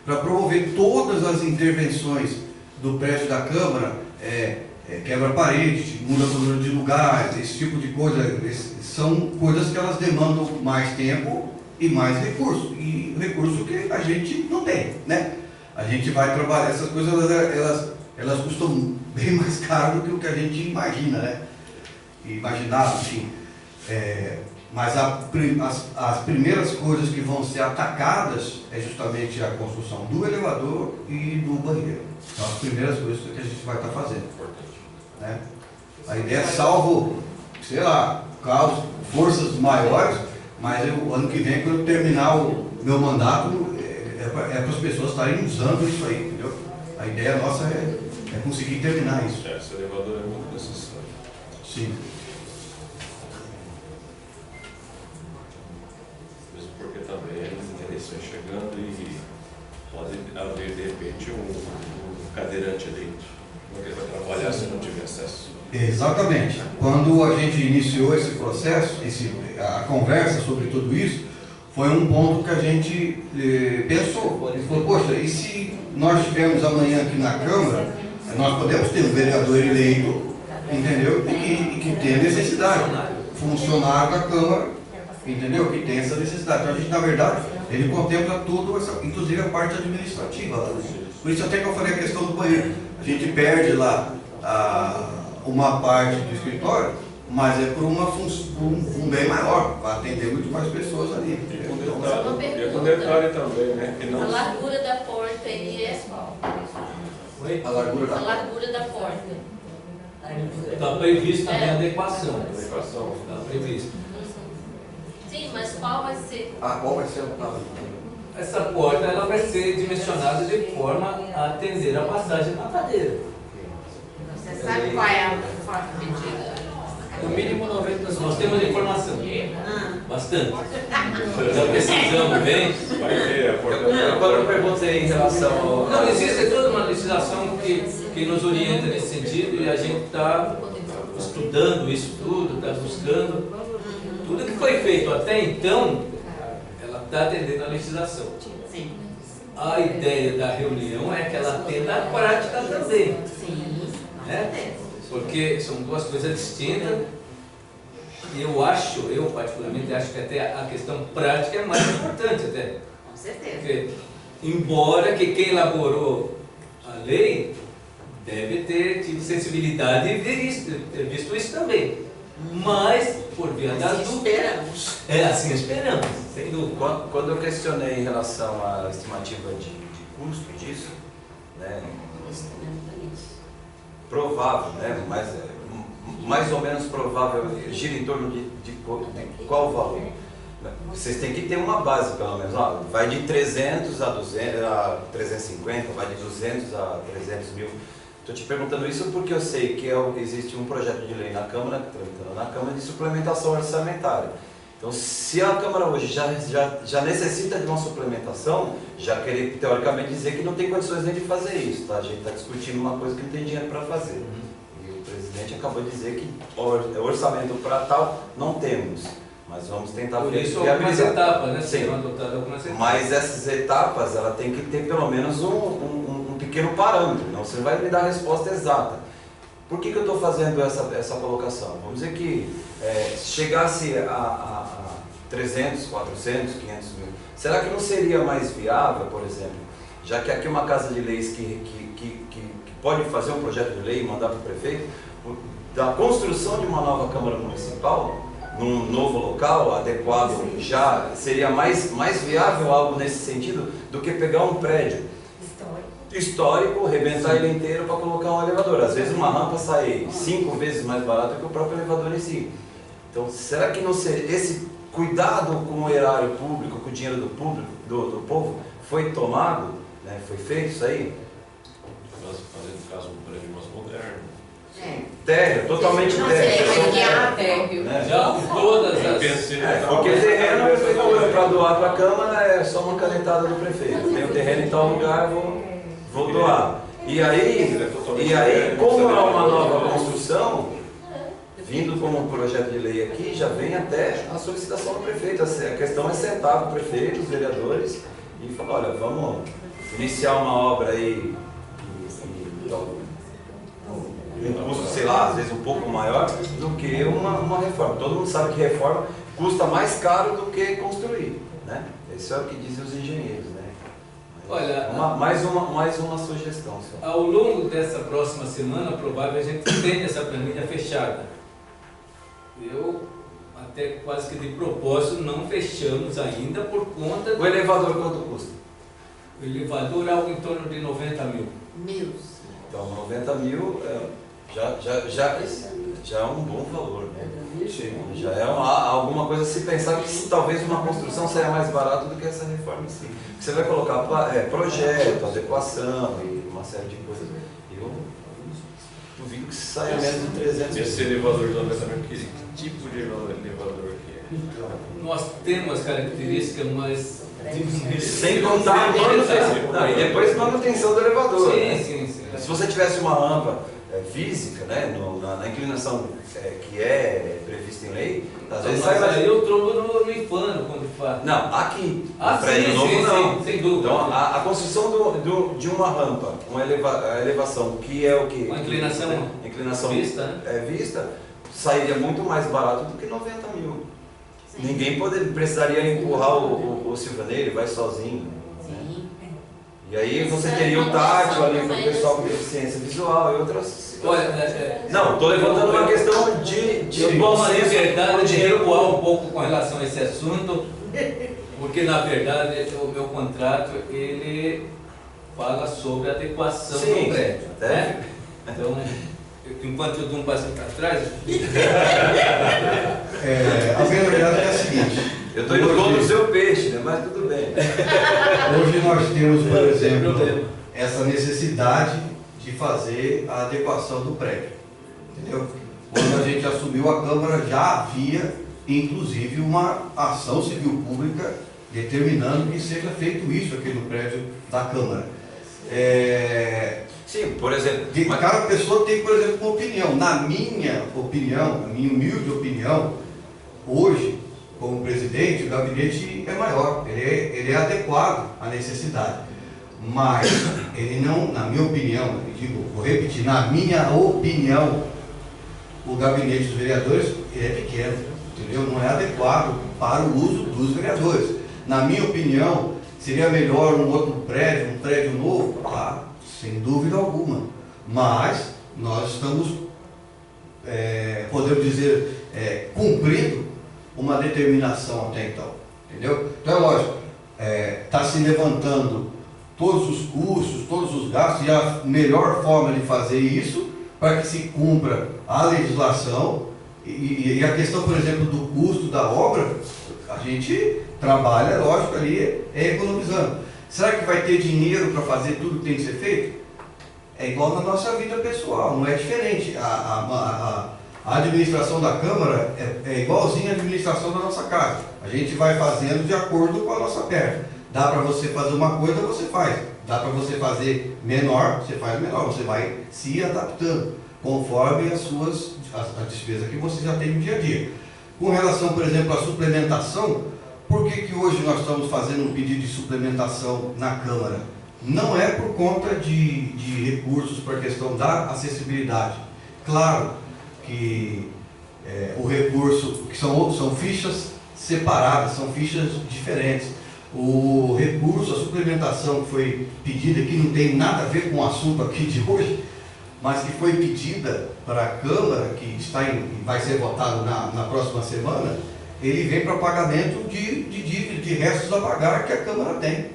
Para promover todas as intervenções do prédio da Câmara, quebra-parede, muda de lugar, esse tipo de coisa, são coisas que elas demandam mais tempo e mais recurso. E recurso que a gente não tem, né? A gente vai trabalhar, essas coisas, elas custam bem mais caro do que o que a gente imagina, né? Imaginava, enfim. Mas as primeiras coisas que vão ser atacadas é justamente a construção do elevador e do banheiro. São as primeiras coisas que a gente vai estar fazendo. Né? A ideia é salvo, sei lá, casos, forças maiores, mas o ano que vem, quando eu terminar o meu mandato, é para as pessoas estarem usando isso aí, entendeu? A ideia nossa é conseguir terminar isso. Esse elevador é muito necessário. Sim. Mesmo porque também as eleições chegando e pode haver, de repente, um cadeirante eleito. Como é que ele vai trabalhar se não tiver acesso? Exatamente. Quando a gente iniciou esse processo, a conversa sobre tudo isso, foi um ponto que a gente pensou. Ele falou, poxa, e se nós tivermos amanhã aqui na Câmara, nós podemos ter um vereador eleito, entendeu? E que tenha necessidade. Funcionário da Câmara, entendeu? Que tem essa necessidade. Então a gente, na verdade, ele contempla tudo, inclusive a parte administrativa lá. Por isso até que eu falei a questão do banheiro. A gente perde lá uma parte do escritório, mas é por um bem maior, para atender muito mais pessoas ali. E com detalhe também, né? Que não... A largura da porta aí é qual? A largura da A largura da porta. Está previsto também a adequação. Adequação. Está previsto. Sim, mas qual vai ser? qual vai ser Essa porta ela vai ser dimensionada de forma a atender a passagem na cadeira. Você sabe qual é a forma medida? No mínimo 90. Nós temos informação. Bastante. Já precisamos bem. Vai ter a porta. Quando eu perguntei em relação ao... Não, existe toda uma legislação que nos orienta nesse sentido e a gente está estudando isso tudo, está buscando. Tudo que foi feito até então, ela está atendendo a legislação. Sim. A ideia da reunião é que ela atenda a prática também. Sim. Né? Porque são duas coisas distintas. Eu particularmente acho que até a questão prática é mais importante até. Com certeza. Porque, embora que quem elaborou a lei deve ter tido sensibilidade e ter visto isso também. Mas, por via das dúvidas... Esperamos. Assim esperamos, sem dúvida. Quando eu questionei em relação à estimativa de custo disso, né, provável, né, mas mais ou menos provável, gira em torno de qual valor? Vocês têm que ter uma base, pelo menos. Vai de 300 a 200, a 350, vai de 200 a 300 mil. Estou te perguntando isso porque eu sei que existe um projeto de lei na Câmara, tramitando na Câmara, de suplementação orçamentária. Então, se a Câmara hoje já necessita de uma suplementação, já queria teoricamente dizer que não tem condições nem de fazer isso, tá? A gente está discutindo uma coisa que não tem dinheiro para fazer. E o presidente acabou de dizer que orçamento para tal não temos, mas vamos tentar Por isso algumas etapas, né? Sim. Algumas etapas. Mas essas etapas, ela tem que ter pelo menos um pequeno parâmetro, não você vai me dar a resposta exata. Por que eu estou fazendo essa colocação? Vamos dizer que chegasse a 300, 400, 500 mil. Será que não seria mais viável, por exemplo, já que aqui uma casa de leis que pode fazer um projeto de lei e mandar para o prefeito, da construção de uma nova Câmara Municipal, num novo local adequado, já seria mais viável algo nesse sentido do que pegar um prédio histórico, arrebentar ele inteiro para colocar um elevador. Às vezes uma rampa sai 5 vezes mais barato que o próprio elevador em si. Então, será que não seria esse cuidado com o erário público, com o dinheiro do público, do povo, foi tomado, né? Foi feito isso aí? Nós fazendo caso um prédio mais moderno. Térreo, totalmente térreo. Já todas as... Porque terreno, a prefeitura, para doar para a Câmara, é só uma canetada do prefeito. Tem o terreno em tal lugar, vou doar. E aí, como é uma nova construção, vindo como um projeto de lei aqui, já vem até a solicitação do prefeito. A questão é sentar com o prefeito, os vereadores, e falar, olha, vamos iniciar uma obra aí, um custo, sei lá, às vezes um pouco maior do que uma reforma. Todo mundo sabe que reforma custa mais caro do que construir, né? Isso é o que dizem os engenheiros, né? Olha, mais uma sugestão. Senhor. Ao longo dessa próxima semana, provável a gente tenha essa planilha fechada. Eu, até quase que de propósito, não fechamos ainda por conta... O elevador quanto custa? O elevador é algo em torno de 90 mil. Então, 90 mil já é um bom valor, né? Já é alguma coisa a se pensar que talvez uma construção saia mais barato do que essa reforma em si. Você vai colocar projeto, adequação e uma série de coisas. Eu duvido que saia menos de 300 mil. Esse elevador do André, que tipo de elevador que é? Nós temos características mais... Sem contar a manutenção. E depois manutenção do elevador. Sim. Se você tivesse uma rampa física, né, na inclinação que é prevista em lei, às vezes sai mais... Aí eu trombo no Infano quando faz. Não, aqui. No prédio novo não. Sem dúvida. Então a construção de uma rampa, a elevação, que é o que? Uma inclinação vista, né? Vista, sairia muito mais barato do que 90 mil. Sim. Ninguém precisaria empurrar o Silvaneiro, ele vai sozinho. Sim. E aí você teria o tátil ali para o pessoal com deficiência visual e outras... Olha, não, estou levantando uma questão de bom senso. Na verdade, de recuar um pouco com relação a esse assunto, porque na verdade o meu contrato ele fala sobre a adequação do prédio. Né? Então, enquanto eu dou um passo para trás... A verdade é a seguinte... Eu estou indo contra o seu peixe, né? Mas tudo bem. Hoje nós temos, por exemplo, essa necessidade de fazer a adequação do prédio. Entendeu? Quando a gente assumiu a Câmara, já havia, inclusive, uma ação civil pública determinando que seja feito isso aqui no prédio da Câmara. Sim, por exemplo... Cada pessoa tem, por exemplo, uma opinião. Na minha opinião, na minha humilde opinião, hoje, como presidente, o gabinete é maior, ele é adequado à necessidade. Mas ele não, na minha opinião, vou repetir, na minha opinião, o gabinete dos vereadores ele é pequeno, entendeu? Não é adequado para o uso dos vereadores. Na minha opinião, seria melhor um outro prédio, um prédio novo? Claro, sem dúvida alguma. Mas nós estamos, podemos dizer, cumprindo uma determinação até então, entendeu? Então é lógico, está se levantando todos os custos, todos os gastos, e a melhor forma de fazer isso para que se cumpra a legislação e a questão, por exemplo, do custo da obra, a gente trabalha, lógico, ali economizando. Será que vai ter dinheiro para fazer tudo que tem que ser feito? É igual na nossa vida pessoal, não é diferente. A administração da Câmara é igualzinha à administração da nossa casa. A gente vai fazendo de acordo com a nossa perna. Dá para você fazer uma coisa, você faz. Dá para você fazer menor, você faz menor. Você vai se adaptando conforme a despesa que você já tem no dia a dia. Com relação, por exemplo, à suplementação, por que hoje nós estamos fazendo um pedido de suplementação na Câmara? Não é por conta de recursos para a questão da acessibilidade. Claro que o recurso, que são fichas separadas, são fichas diferentes. O recurso, a suplementação que foi pedida, que não tem nada a ver com o assunto aqui de hoje, mas que foi pedida para a Câmara, que vai ser votado na próxima semana, ele vem para pagamento de dívidas, de restos a pagar que a Câmara tem.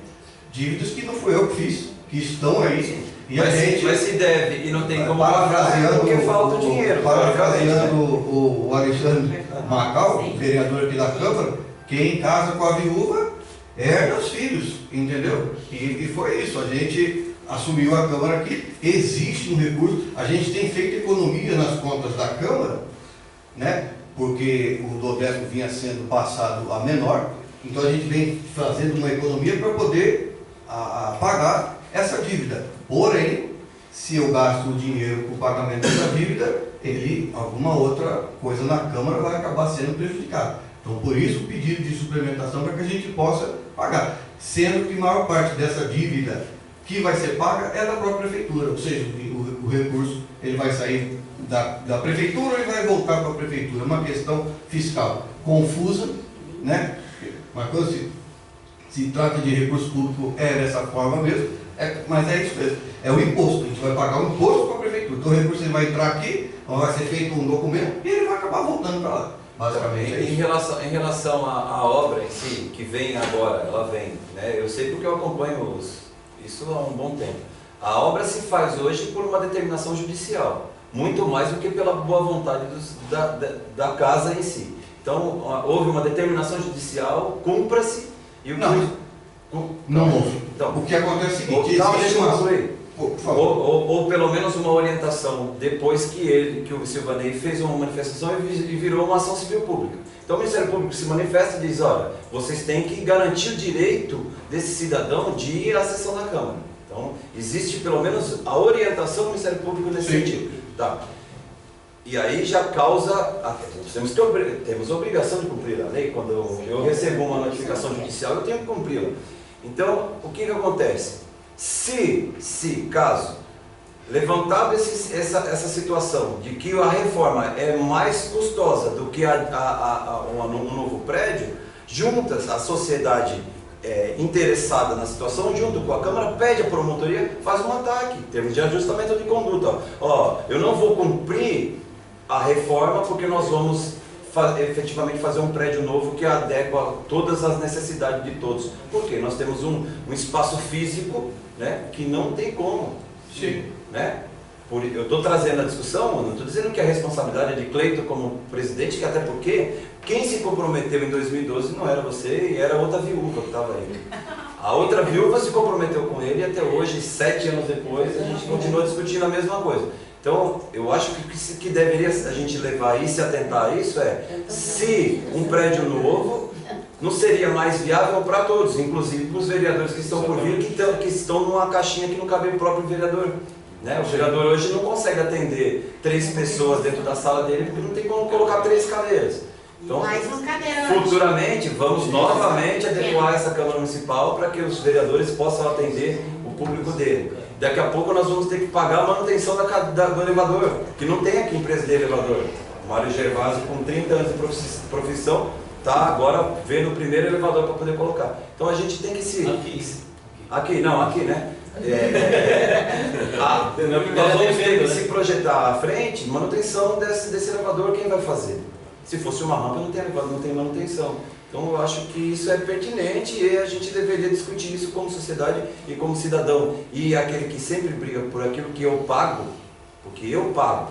Dívidas que não fui eu que fiz, que estão aí. E a gente, mas se deve e não tem como parafraseando, porque falta o dinheiro. Parafraseando o Alexandre Macau, vereador aqui da Câmara, quem casa com a viúva herda os filhos, entendeu? E foi isso, a gente assumiu a Câmara aqui, existe um recurso, a gente tem feito economia nas contas da Câmara, né? Porque o Dodesco vinha sendo passado a menor, então a gente vem fazendo uma economia para poder pagar essa dívida. Porém, se eu gasto o dinheiro para o pagamento dessa dívida, alguma outra coisa na Câmara vai acabar sendo prejudicada. Então, por isso o pedido de suplementação para que a gente possa pagar. Sendo que a maior parte dessa dívida que vai ser paga é da própria Prefeitura, ou seja, o recurso ele vai sair da Prefeitura e vai voltar para a Prefeitura. É uma questão fiscal confusa, né? Mas quando se trata de recurso público, é dessa forma mesmo, mas é isso mesmo. É o imposto, a gente vai pagar o imposto para a Prefeitura. Então o recurso ele vai entrar aqui, vai ser feito um documento e ele vai acabar voltando para lá. Basicamente é isso. Em relação à obra em si, que vem agora, ela vem, né? Eu sei porque eu acompanho isso há um bom tempo. A obra se faz hoje por uma determinação judicial, muito mais do que pela boa vontade da casa em si. Então, houve uma determinação judicial, cumpra-se e o não houve. Então, o que acontece é o seguinte, deixa eu concluir. Por favor. Ou pelo menos uma orientação depois que o Silvanei fez uma manifestação e virou uma ação civil pública. Então o Ministério Público se manifesta e diz, olha, vocês têm que garantir o direito desse cidadão de ir à sessão da Câmara. Então existe pelo menos a orientação do Ministério Público nesse sentido. Tá. E aí já causa, temos obrigação de cumprir a lei. Quando eu recebo uma notificação judicial, eu tenho que cumpri-la. Então, o que acontece? Caso levantado essa situação de que a reforma é mais custosa do que um novo prédio, juntas a sociedade interessada na situação, junto com a Câmara, pede a promotoria, faz um ataque, termos de ajustamento de conduta. Ó, eu não vou cumprir a reforma porque nós vamos efetivamente fazer um prédio novo que adequa todas as necessidades de todos. Porque nós temos um espaço físico, né, que não tem como. Sim. Né? Eu estou trazendo a discussão, não estou dizendo que a responsabilidade é de Cleiton como presidente, que até porque quem se comprometeu em 2012 não era você e era outra viúva que estava aí. A outra viúva se comprometeu com ele e até hoje, 7 anos depois, a gente continua discutindo a mesma coisa. Então, eu acho que deveria a gente levar e se atentar a isso se um prédio novo não seria mais viável para todos, inclusive para os vereadores que estão por vir, que estão numa caixinha que não cabe o próprio vereador. Né? O vereador hoje não consegue atender 3 pessoas dentro da sala dele porque não tem como colocar 3 cadeiras. Então, futuramente, vamos novamente adequar essa Câmara Municipal para que os vereadores possam atender o público dele. Daqui a pouco nós vamos ter que pagar a manutenção do elevador, que não tem aqui empresa de elevador. O Mário Gervásio, com 30 anos de profissão, está agora vendo o primeiro elevador para poder colocar. Então a gente tem que se... Aqui, né? Nós vamos ter que se projetar à frente, manutenção desse elevador, quem vai fazer? Se fosse uma rampa, não tem manutenção. Então eu acho que isso é pertinente e a gente deveria discutir isso como sociedade e como cidadão. E aquele que sempre briga por aquilo que eu pago, porque eu pago.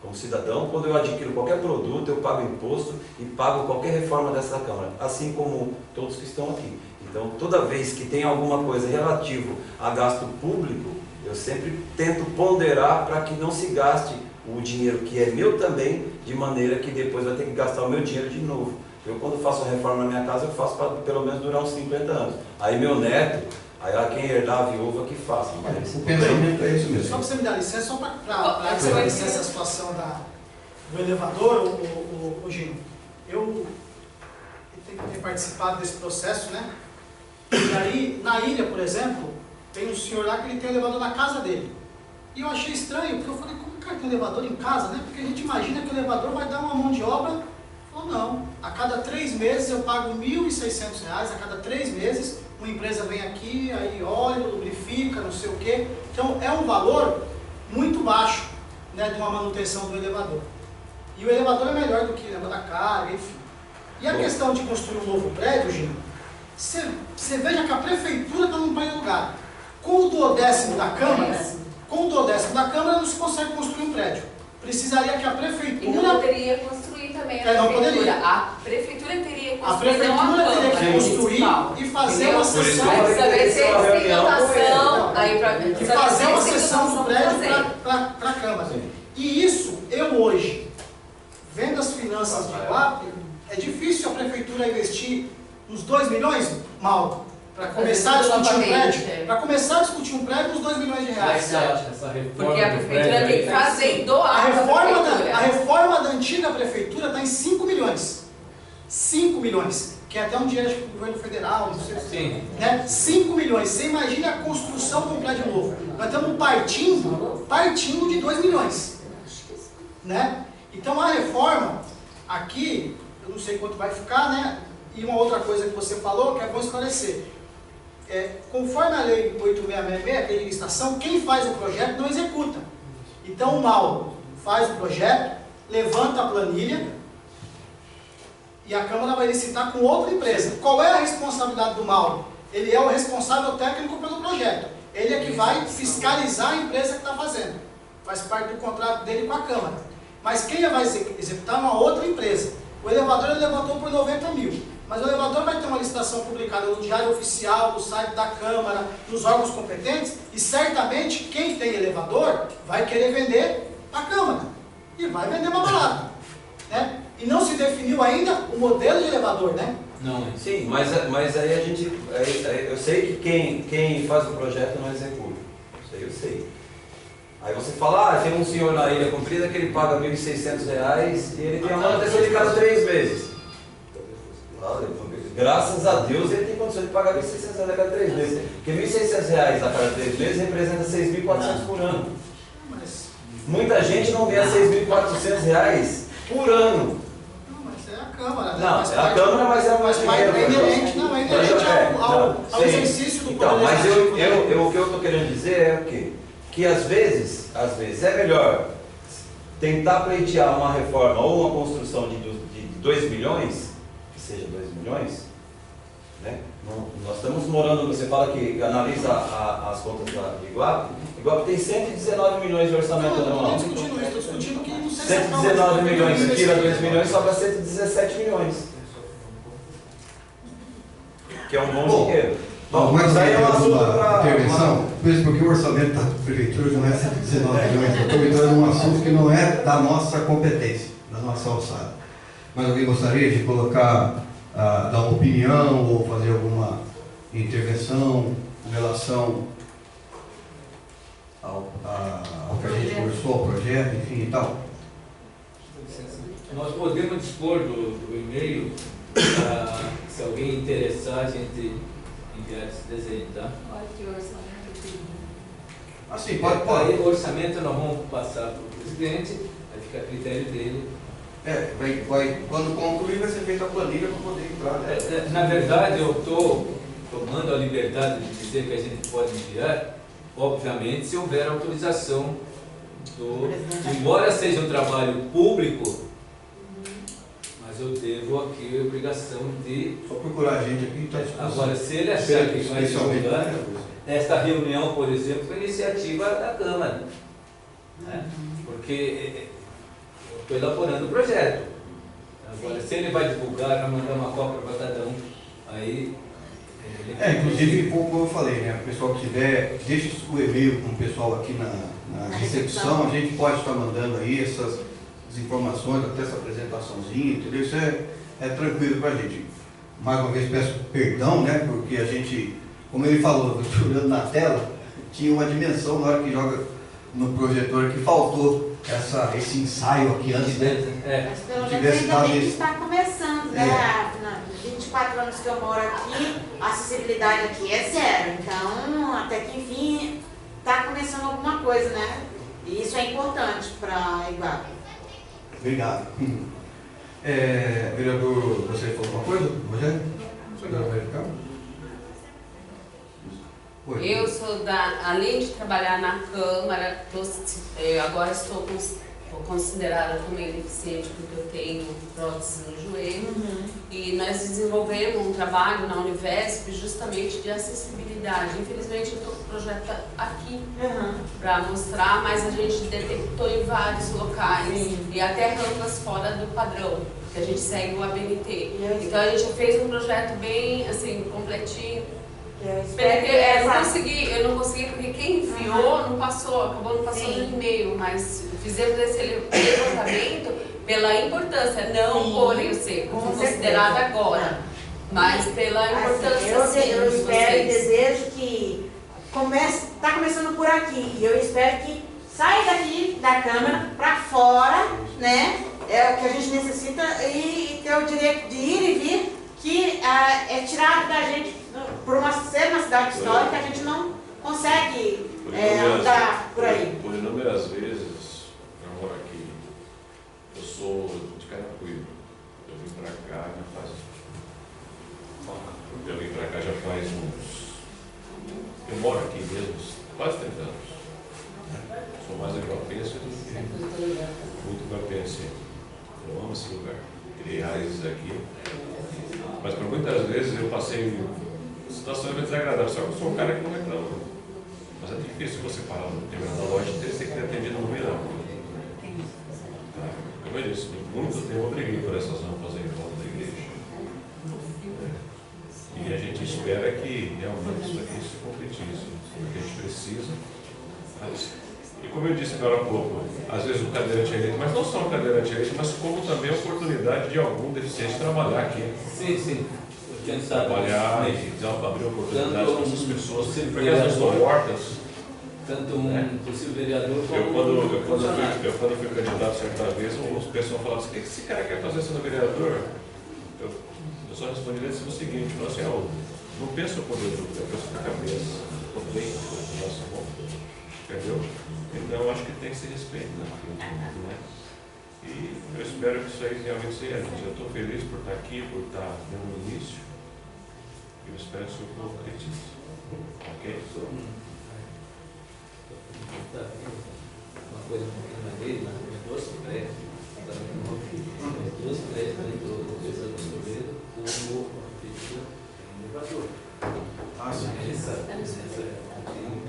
Como cidadão, quando eu adquiro qualquer produto, eu pago imposto e pago qualquer reforma dessa Câmara, assim como todos que estão aqui. Então, toda vez que tem alguma coisa relativo a gasto público, eu sempre tento ponderar para que não se gaste o dinheiro que é meu também, de maneira que depois vai ter que gastar o meu dinheiro de novo. Eu, quando faço reforma na minha casa, eu faço para pelo menos durar uns 50 anos. Aí meu neto, aí quem herdar a viúva que faça. Mas... O pensamento é isso mesmo. Só para você me dar licença, só para esclarecer essa situação do elevador, o Gino. Eu tenho que ter participado desse processo, né? E aí, na ilha, por exemplo, tem um senhor lá que ele tem um elevador na casa dele. E eu achei estranho, porque eu falei, como que tem um elevador em casa, né? Porque a gente imagina que o elevador vai dar uma mão de obra. Ou não, a cada 3 meses eu pago R$ 1.600, a cada 3 meses uma empresa vem aqui, aí olha, lubrifica, não sei o quê. Então é um valor muito baixo, né, de uma manutenção do elevador. E o elevador é melhor do que o elevador da carga, enfim. E a questão de construir um novo prédio, Gino, você veja que a prefeitura está num primeiro lugar. Com o duodécimo da Câmara não se consegue construir um prédio. Precisaria que a E não Prefeitura... poderia construir também a Não Prefeitura. poderia. A Prefeitura teria que A construir, não a Prefeitura teria Câmara que construir Municipal. e fazer Entendeu? uma sessão... Aí precisa ver se eles têm dotação, aí pra... E fazer uma sessão do prédio para a Câmara. E isso, eu hoje, vendo as finanças de Iguape, é difícil a Prefeitura investir uns 2 milhões, Mauro, para começar a discutir um prédio. Para começar a discutir um prédio, uns 2 milhões de reais. Porque a Prefeitura tem que fazer e doar A Prefeitura. reforma da antiga Prefeitura está em 5 milhões. 5 milhões. Que é até um dinheiro do governo federal, não sei se... Né? 5 milhões. Você imagina a construção de um prédio novo. Nós estamos partindo de 2 milhões. Né? Então a reforma, aqui, eu não sei quanto vai ficar, né? E uma outra coisa que você falou, que é bom esclarecer. Conforme a lei 8666, que é de licitação, quem faz o projeto não executa. Então o Mauro faz o projeto, levanta a planilha e a Câmara vai licitar com outra empresa. Qual é a responsabilidade do Mauro? Ele é o responsável técnico pelo projeto. Ele é que vai fiscalizar a empresa que está fazendo. Faz parte do contrato dele com a Câmara. Mas quem vai executar é uma outra empresa. O elevador ele levantou por 90 mil. Mas o elevador vai ter uma licitação publicada no Diário Oficial, no site da Câmara, nos órgãos competentes, e certamente quem tem elevador vai querer vender a Câmara. E vai vender mais barato. Né? E não se definiu ainda o modelo de elevador, né? Não. Sim, mas aí a gente... eu sei que quem faz o projeto não executa. Isso aí eu sei. Aí você fala, tem um senhor na Ilha Comprida que ele paga R$ 1.600 e ele tem a manutenção de cada 3 meses. Graças a Deus ele tem condição de pagar R$ 1.600 a cada 3 meses. Porque R$ 1.600 a cada 3 meses representa R$ 6.400 por ano. Muita gente não ganha R$ 6.400 por ano. Não, mas é a Câmara. Não, é a Câmara, mas é mais dinheiro. É inerente ao exercício do Então, poder mas executivo. o que eu estou querendo dizer é o quê? Que às vezes é melhor tentar pleitear uma reforma ou uma construção de 2 milhões, que seja 2 milhões, né? Nós estamos morando, você fala que analisa as contas da Iguape. Iguape tem 119 milhões de orçamento anual. Não, estou discutindo isso, estou discutindo que não sei se 119 milhões, se tira 2 milhões, sobra 117 milhões. Que é um bom dinheiro. Bom, mas aí é um assunto para intervenção, mesmo porque o orçamento da prefeitura não é 119 milhões, eu estou entrando num assunto que não é da nossa competência, da nossa alçada. Mas alguém gostaria de colocar, dar uma opinião ou fazer alguma intervenção em relação ao que a gente conversou, ao projeto, enfim e tal? Nós podemos dispor do e-mail, se alguém interessar, a gente enviar esse desenho, tá? Olha que orçamento. Assim, Aí o orçamento nós vamos passar para o presidente, vai ficar a critério dele. Quando concluir vai ser feita a planilha para poder entrar. Né? Na verdade, eu estou tomando a liberdade de dizer que a gente pode enviar, obviamente, se houver autorização embora seja um trabalho público, mas eu devo aqui a obrigação de... Só procurar a gente aqui, está. Agora, se ele achar que vai divulgar, esta reunião, por exemplo, foi iniciativa da Câmara, né? Porque eu estou elaborando o projeto. Agora, se ele vai divulgar, vai mandar uma cópia para cada um, aí... Inclusive, como eu falei, né? O pessoal que tiver, deixe o e-mail com o pessoal aqui na recepção, a gente pode estar mandando aí essas informações, até essa apresentaçãozinha, entendeu? Isso é tranquilo para a gente. Mais uma vez peço perdão, né? Porque a gente, como ele falou, eu estou olhando na tela, tinha uma dimensão na hora que joga no projetor que faltou esse ensaio aqui antes, né? Mas pelo menos ainda bem que está começando, né? 24 anos que eu moro aqui, a acessibilidade aqui é zero. Então, até que enfim, está começando alguma coisa, né? E isso é importante para Iguape. Obrigado. Vereador, você falou alguma coisa? Rogério? Eu sou além de trabalhar na Câmara, agora estou considerada também deficiente porque eu tenho prótese no joelho. E nós desenvolvemos um trabalho na Univesp justamente de acessibilidade. Infelizmente eu estou com o projeto aqui para mostrar, mas a gente detectou em vários locais e até rampas fora do padrão, que a gente segue o ABNT. Então a gente fez um projeto bem assim, completinho. Eu não consegui porque quem enviou não passou, acabou não passando no e-mail, mas fizemos esse levantamento pela importância, não por eu ser considerada agora, mas pela importância assim, eu de espero e vocês. desejo que está começando por aqui, e eu espero que saia daqui da Câmara para fora, né? É o que a gente necessita e ter o direito de ir e vir, que é tirado da gente, por ser uma cidade histórica, a gente não consegue andar por aí. Por inúmeras vezes, eu moro aqui, eu sou de Carapicuíba, eu vim pra cá já faz uns... Eu moro aqui mesmo, quase 30 anos. Sou mais iguapense do que muito iguapense. Eu amo esse lugar, criei raízes aqui. Mas por muitas vezes eu passei situações desagradáveis, só que eu sou um cara que não reclama. Mas é difícil você parar numa determinada loja e ter que ser atendido no verão. Tá? Como eu disse, muito tempo eu briguei por essas rampas aí em volta da igreja. E a gente espera que realmente isso aqui se concretize. Porque a gente precisa. E como eu disse agora há pouco, às vezes o cadeirante é eleito, mas não só o cadeirante é eleito, mas como também a oportunidade de algum deficiente trabalhar aqui. Sim. Trabalhar e abrir oportunidades para essas pessoas, porque elas são mortas. Tanto um possível vereador como eu quando fui candidato certa vez, o pessoal falava assim: o que esse cara quer fazer sendo vereador? Eu só respondi assim o seguinte: eu assim, não penso no poder do eu penso na cabeça, estou bem, nossa, bom, entendeu? Então acho que tem que ser respeito, né? E eu espero que isso aí realmente se realize. Eu estou feliz por estar aqui, por estar no início. Eu espero que isso concretize. Ok? Uma coisa um pouquinho mais dele, duas prédios dentro do Pessoa do Sobeiro, como elevador.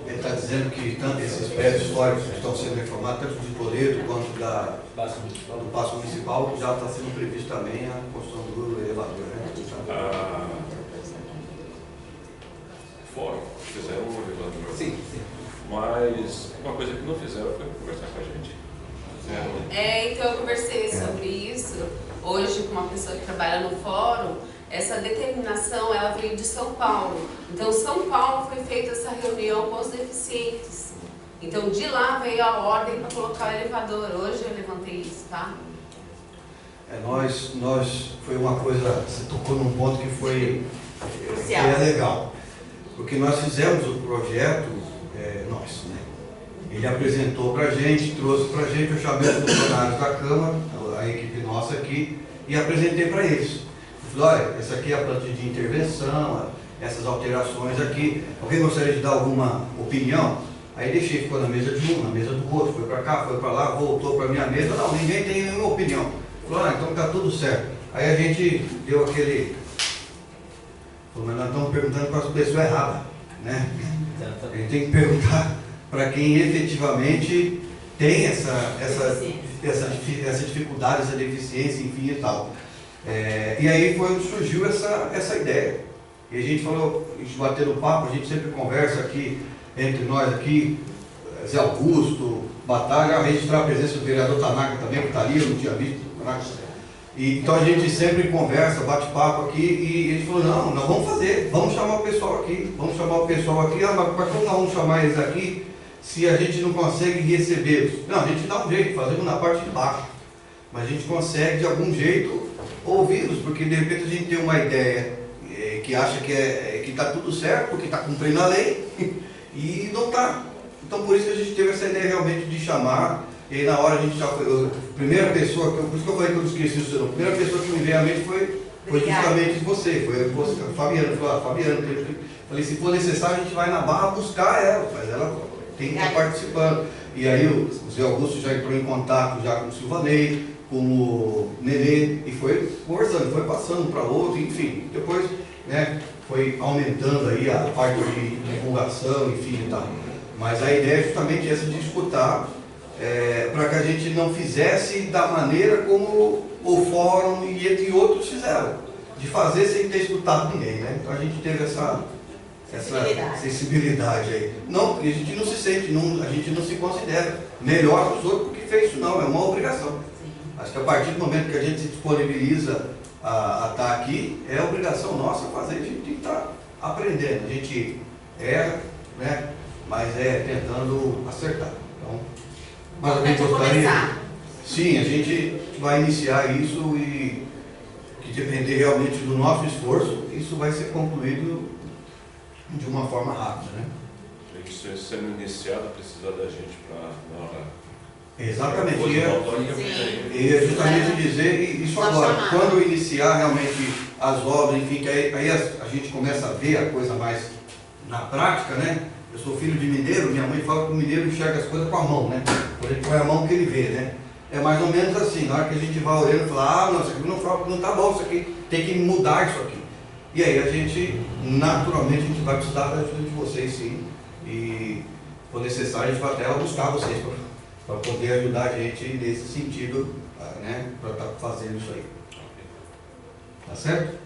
Ele está dizendo que tanto esses prédios históricos que estão sendo reformados, tanto de Toledo quanto do Paço Municipal, já está sendo previsto também a construção do elevador, né? Fora, fizeram um elevador. Sim. Mas uma coisa que não fizeram foi conversar com a gente. Então eu conversei sobre isso hoje com uma pessoa que trabalha no fórum. Essa determinação ela veio de São Paulo. Então, São Paulo foi feita essa reunião com os deficientes. Então, de lá veio a ordem para colocar o elevador. Hoje eu levantei isso, tá? Nós foi uma coisa, você tocou num ponto que foi legal. Porque nós fizemos o projeto, nós, né? Ele apresentou para a gente, trouxe para a gente, eu chamei os funcionários da Câmara, a equipe nossa aqui, e apresentei para eles. Olha, essa aqui é a planta de intervenção, essas alterações aqui. Alguém gostaria de dar alguma opinião? Aí deixei, ficou na mesa de um, na mesa do outro, foi para cá, foi para lá, voltou para a minha mesa. Não, ninguém tem nenhuma opinião. Falou, então está tudo certo. Aí a gente deu aquele... Falou, mas nós estamos perguntando para as pessoas erradas, né? A gente tem que perguntar para quem efetivamente tem essa dificuldade, essa deficiência, enfim e tal. E aí foi onde surgiu essa ideia. E a gente falou, a gente bateu no papo, a gente sempre conversa aqui, entre nós aqui, Zé Augusto, Batalha, a registrar a presença do vereador Tanaka também, que está ali, eu não tinha visto o Tanaka. Então a gente sempre conversa, bate papo aqui, e ele falou, não, nós vamos fazer, vamos chamar o pessoal aqui, mas como nós vamos chamar eles aqui, se a gente não consegue recebê-los? Não, a gente dá um jeito, fazemos na parte de baixo, mas a gente consegue de algum jeito ouvi-los, porque de repente a gente tem uma ideia que acha que está tudo certo, porque está cumprindo a lei, e não está. Então por isso que a gente teve essa ideia realmente de chamar, e aí na hora a gente já foi, a primeira pessoa, por isso que eu falei que eu esqueci o seu nome, a primeira pessoa que me veio à mente foi justamente você, a Fabiana, falei, se for necessário a gente vai na Barra buscar ela, mas ela tem que estar participando. E aí o Zé Augusto já entrou em contato já com o Silvanei, com o Nenê, e foi conversando, foi passando para outro, enfim. Depois, né, foi aumentando aí a parte de divulgação, enfim e tal. Mas a ideia é justamente essa de escutar, para que a gente não fizesse da maneira como o Fórum e outros fizeram, de fazer sem ter escutado ninguém, né? Então a gente teve essa sensibilidade aí. Não, a gente não se sente, a gente não se considera melhor que os outros porque fez isso, não, é uma obrigação. Acho que a partir do momento que a gente se disponibiliza a estar aqui, é obrigação nossa fazer, a gente tem que estar aprendendo. A gente erra, né? Mas tentando acertar. Então, mas alguém gostaria? Sim, a gente vai iniciar isso e que depender realmente do nosso esforço, isso vai ser concluído de uma forma rápida, né? Isso sendo iniciado, precisa da gente para na hora. Exatamente. E é justamente dizer isso agora. Quando iniciar realmente as obras, enfim, que aí a gente começa a ver a coisa mais na prática, né? Eu sou filho de mineiro, minha mãe fala que o mineiro enxerga as coisas com a mão, né? Quando ele põe a mão que ele vê, né? É mais ou menos assim, na hora que a gente vai olhando e fala, não, isso aqui não tá bom, isso aqui tem que mudar isso aqui. E aí a gente, naturalmente, a gente vai precisar da ajuda de vocês, sim. E, se for necessário, a gente vai até buscar vocês para poder ajudar a gente nesse sentido, né? Para estar fazendo isso aí. Tá certo?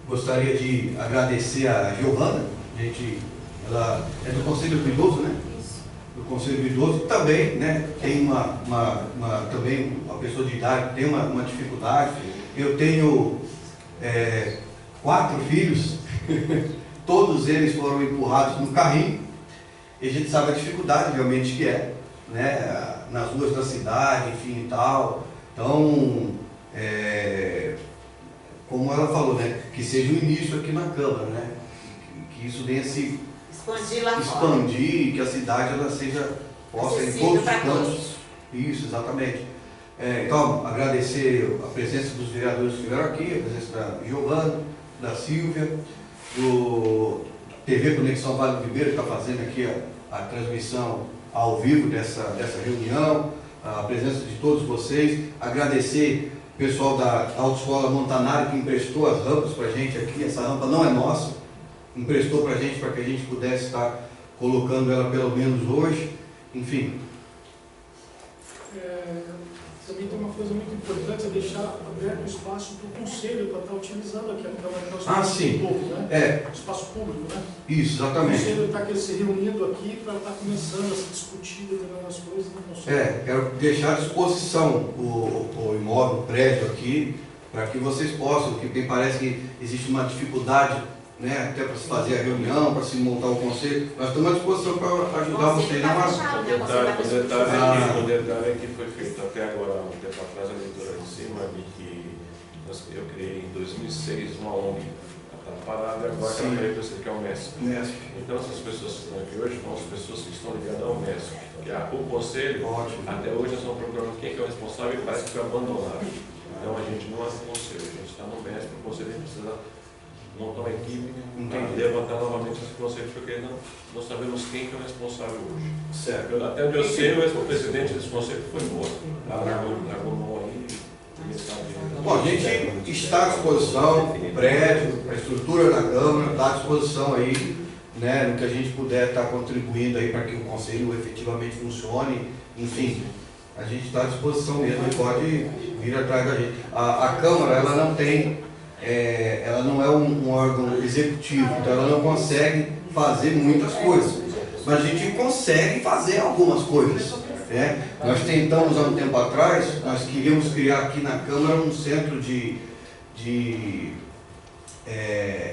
Gostaria de agradecer a Giovana, ela é do Conselho do Idoso, né? Do Conselho do Idoso, também, né? Tem também uma pessoa de idade tem uma dificuldade. Eu tenho 4 filhos, todos eles foram empurrados no carrinho, e a gente sabe a dificuldade realmente que é, né? Nas ruas da cidade, enfim e tal. Então, como ela falou, né? Que seja o início aqui na Câmara, né? Que isso venha se expandir, que a cidade ela possa em todos os cantos. Isso, exatamente. Então, agradecer a presença dos vereadores que estiveram aqui, a presença da Giovana, da Silvia, do TV Conexão Vale do Ribeiro, que está fazendo aqui a transmissão ao vivo dessa reunião, a presença de todos vocês. Agradecer o pessoal da Autoescola Montanari que emprestou as rampas para a gente aqui. Essa rampa não é nossa, emprestou para a gente, para que a gente pudesse estar colocando ela pelo menos hoje. Enfim. Também tem uma coisa muito importante, é deixar aberto o espaço para o Conselho, para estar utilizando aqui a Câmara, que é o espaço público, né? Espaço público, né? Isso, exatamente. O Conselho está se reunindo aqui para estar começando a se discutir determinadas coisas no Conselho. Quero deixar à disposição o imóvel, o prédio aqui, para que vocês possam, porque me parece que existe uma dificuldade, né, até para se fazer a reunião, para se montar o conselho. Nós estamos à disposição para ajudar vocês. O detalhe é que foi feito até agora, um tempo atrás, a leitura de cima, de que eu criei em 2006 uma ONG. Está parada agora, que é o MESC. Então, essas pessoas que estão aqui hoje são as pessoas que estão ligadas ao MESC. O conselho, até hoje, nós estamos procurando quem é o responsável e parece que foi abandonado. Então, a gente não é do conselho, a gente está no MESC, o conselho precisa montar uma equipe para levantar novamente esse conselho, porque não sabemos quem que é o responsável hoje. Certo. Até onde eu sei, o presidente desse conselho foi embora. Largou mão aí. Bom, a gente está à disposição, o prédio, a estrutura da Câmara está à disposição aí, né, no que a gente puder estar contribuindo aí para que o conselho efetivamente funcione. Enfim, a gente está à disposição mesmo e pode vir atrás da gente. A Câmara, ela não tem, ela não é um órgão executivo, então ela não consegue fazer muitas coisas, mas a gente consegue fazer algumas coisas. Nós tentamos há um tempo atrás, nós queríamos criar aqui na Câmara um centro de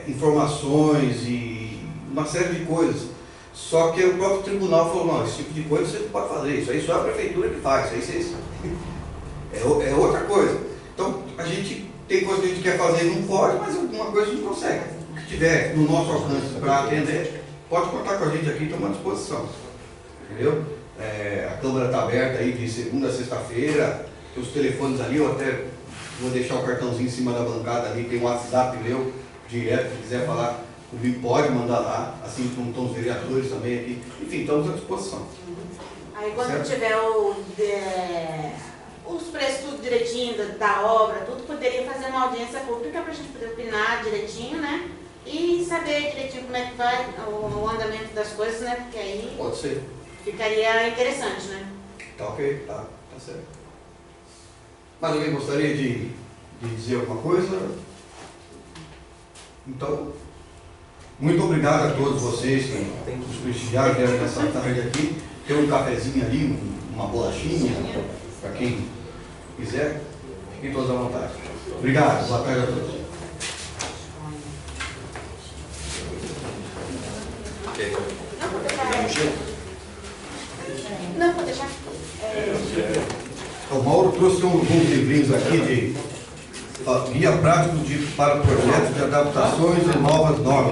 informações e uma série de coisas. Só que o próprio tribunal falou, não, esse tipo de coisa você não pode fazer, isso aí só a prefeitura que faz, isso aí é outra coisa. Então a gente tem coisa que a gente quer fazer e não pode, mas alguma coisa a gente consegue. O que tiver no nosso alcance para atender, pode contar com a gente aqui, estamos à disposição. Entendeu? A Câmara está aberta aí de segunda a sexta-feira, tem os telefones ali, eu até vou deixar o cartãozinho em cima da bancada ali, tem um WhatsApp meu direto, se quiser falar comigo, pode mandar lá, assim como estão os vereadores também aqui. Enfim, estamos à disposição. Aí Aí quando Certo. tiver os preços tudo direitinho da obra, tudo, poderia fazer uma audiência pública para a gente poder opinar direitinho, né? E saber direitinho como é que vai o andamento das coisas, né? Porque aí Pode ser. ficaria interessante, né? Tá ok? Tá certo. Mas alguém gostaria de dizer alguma coisa? Então, muito obrigado a todos vocês que nos prestigiaram nessa tarde aqui. Tem um cafezinho ali, uma bolachinha, para quem quiser. Fiquem todos à vontade. Obrigado. Boa tarde a todos. Não, vou deixar. O Mauro trouxe uns livrinhos aqui de guia prático para projetos de adaptações e novas normas.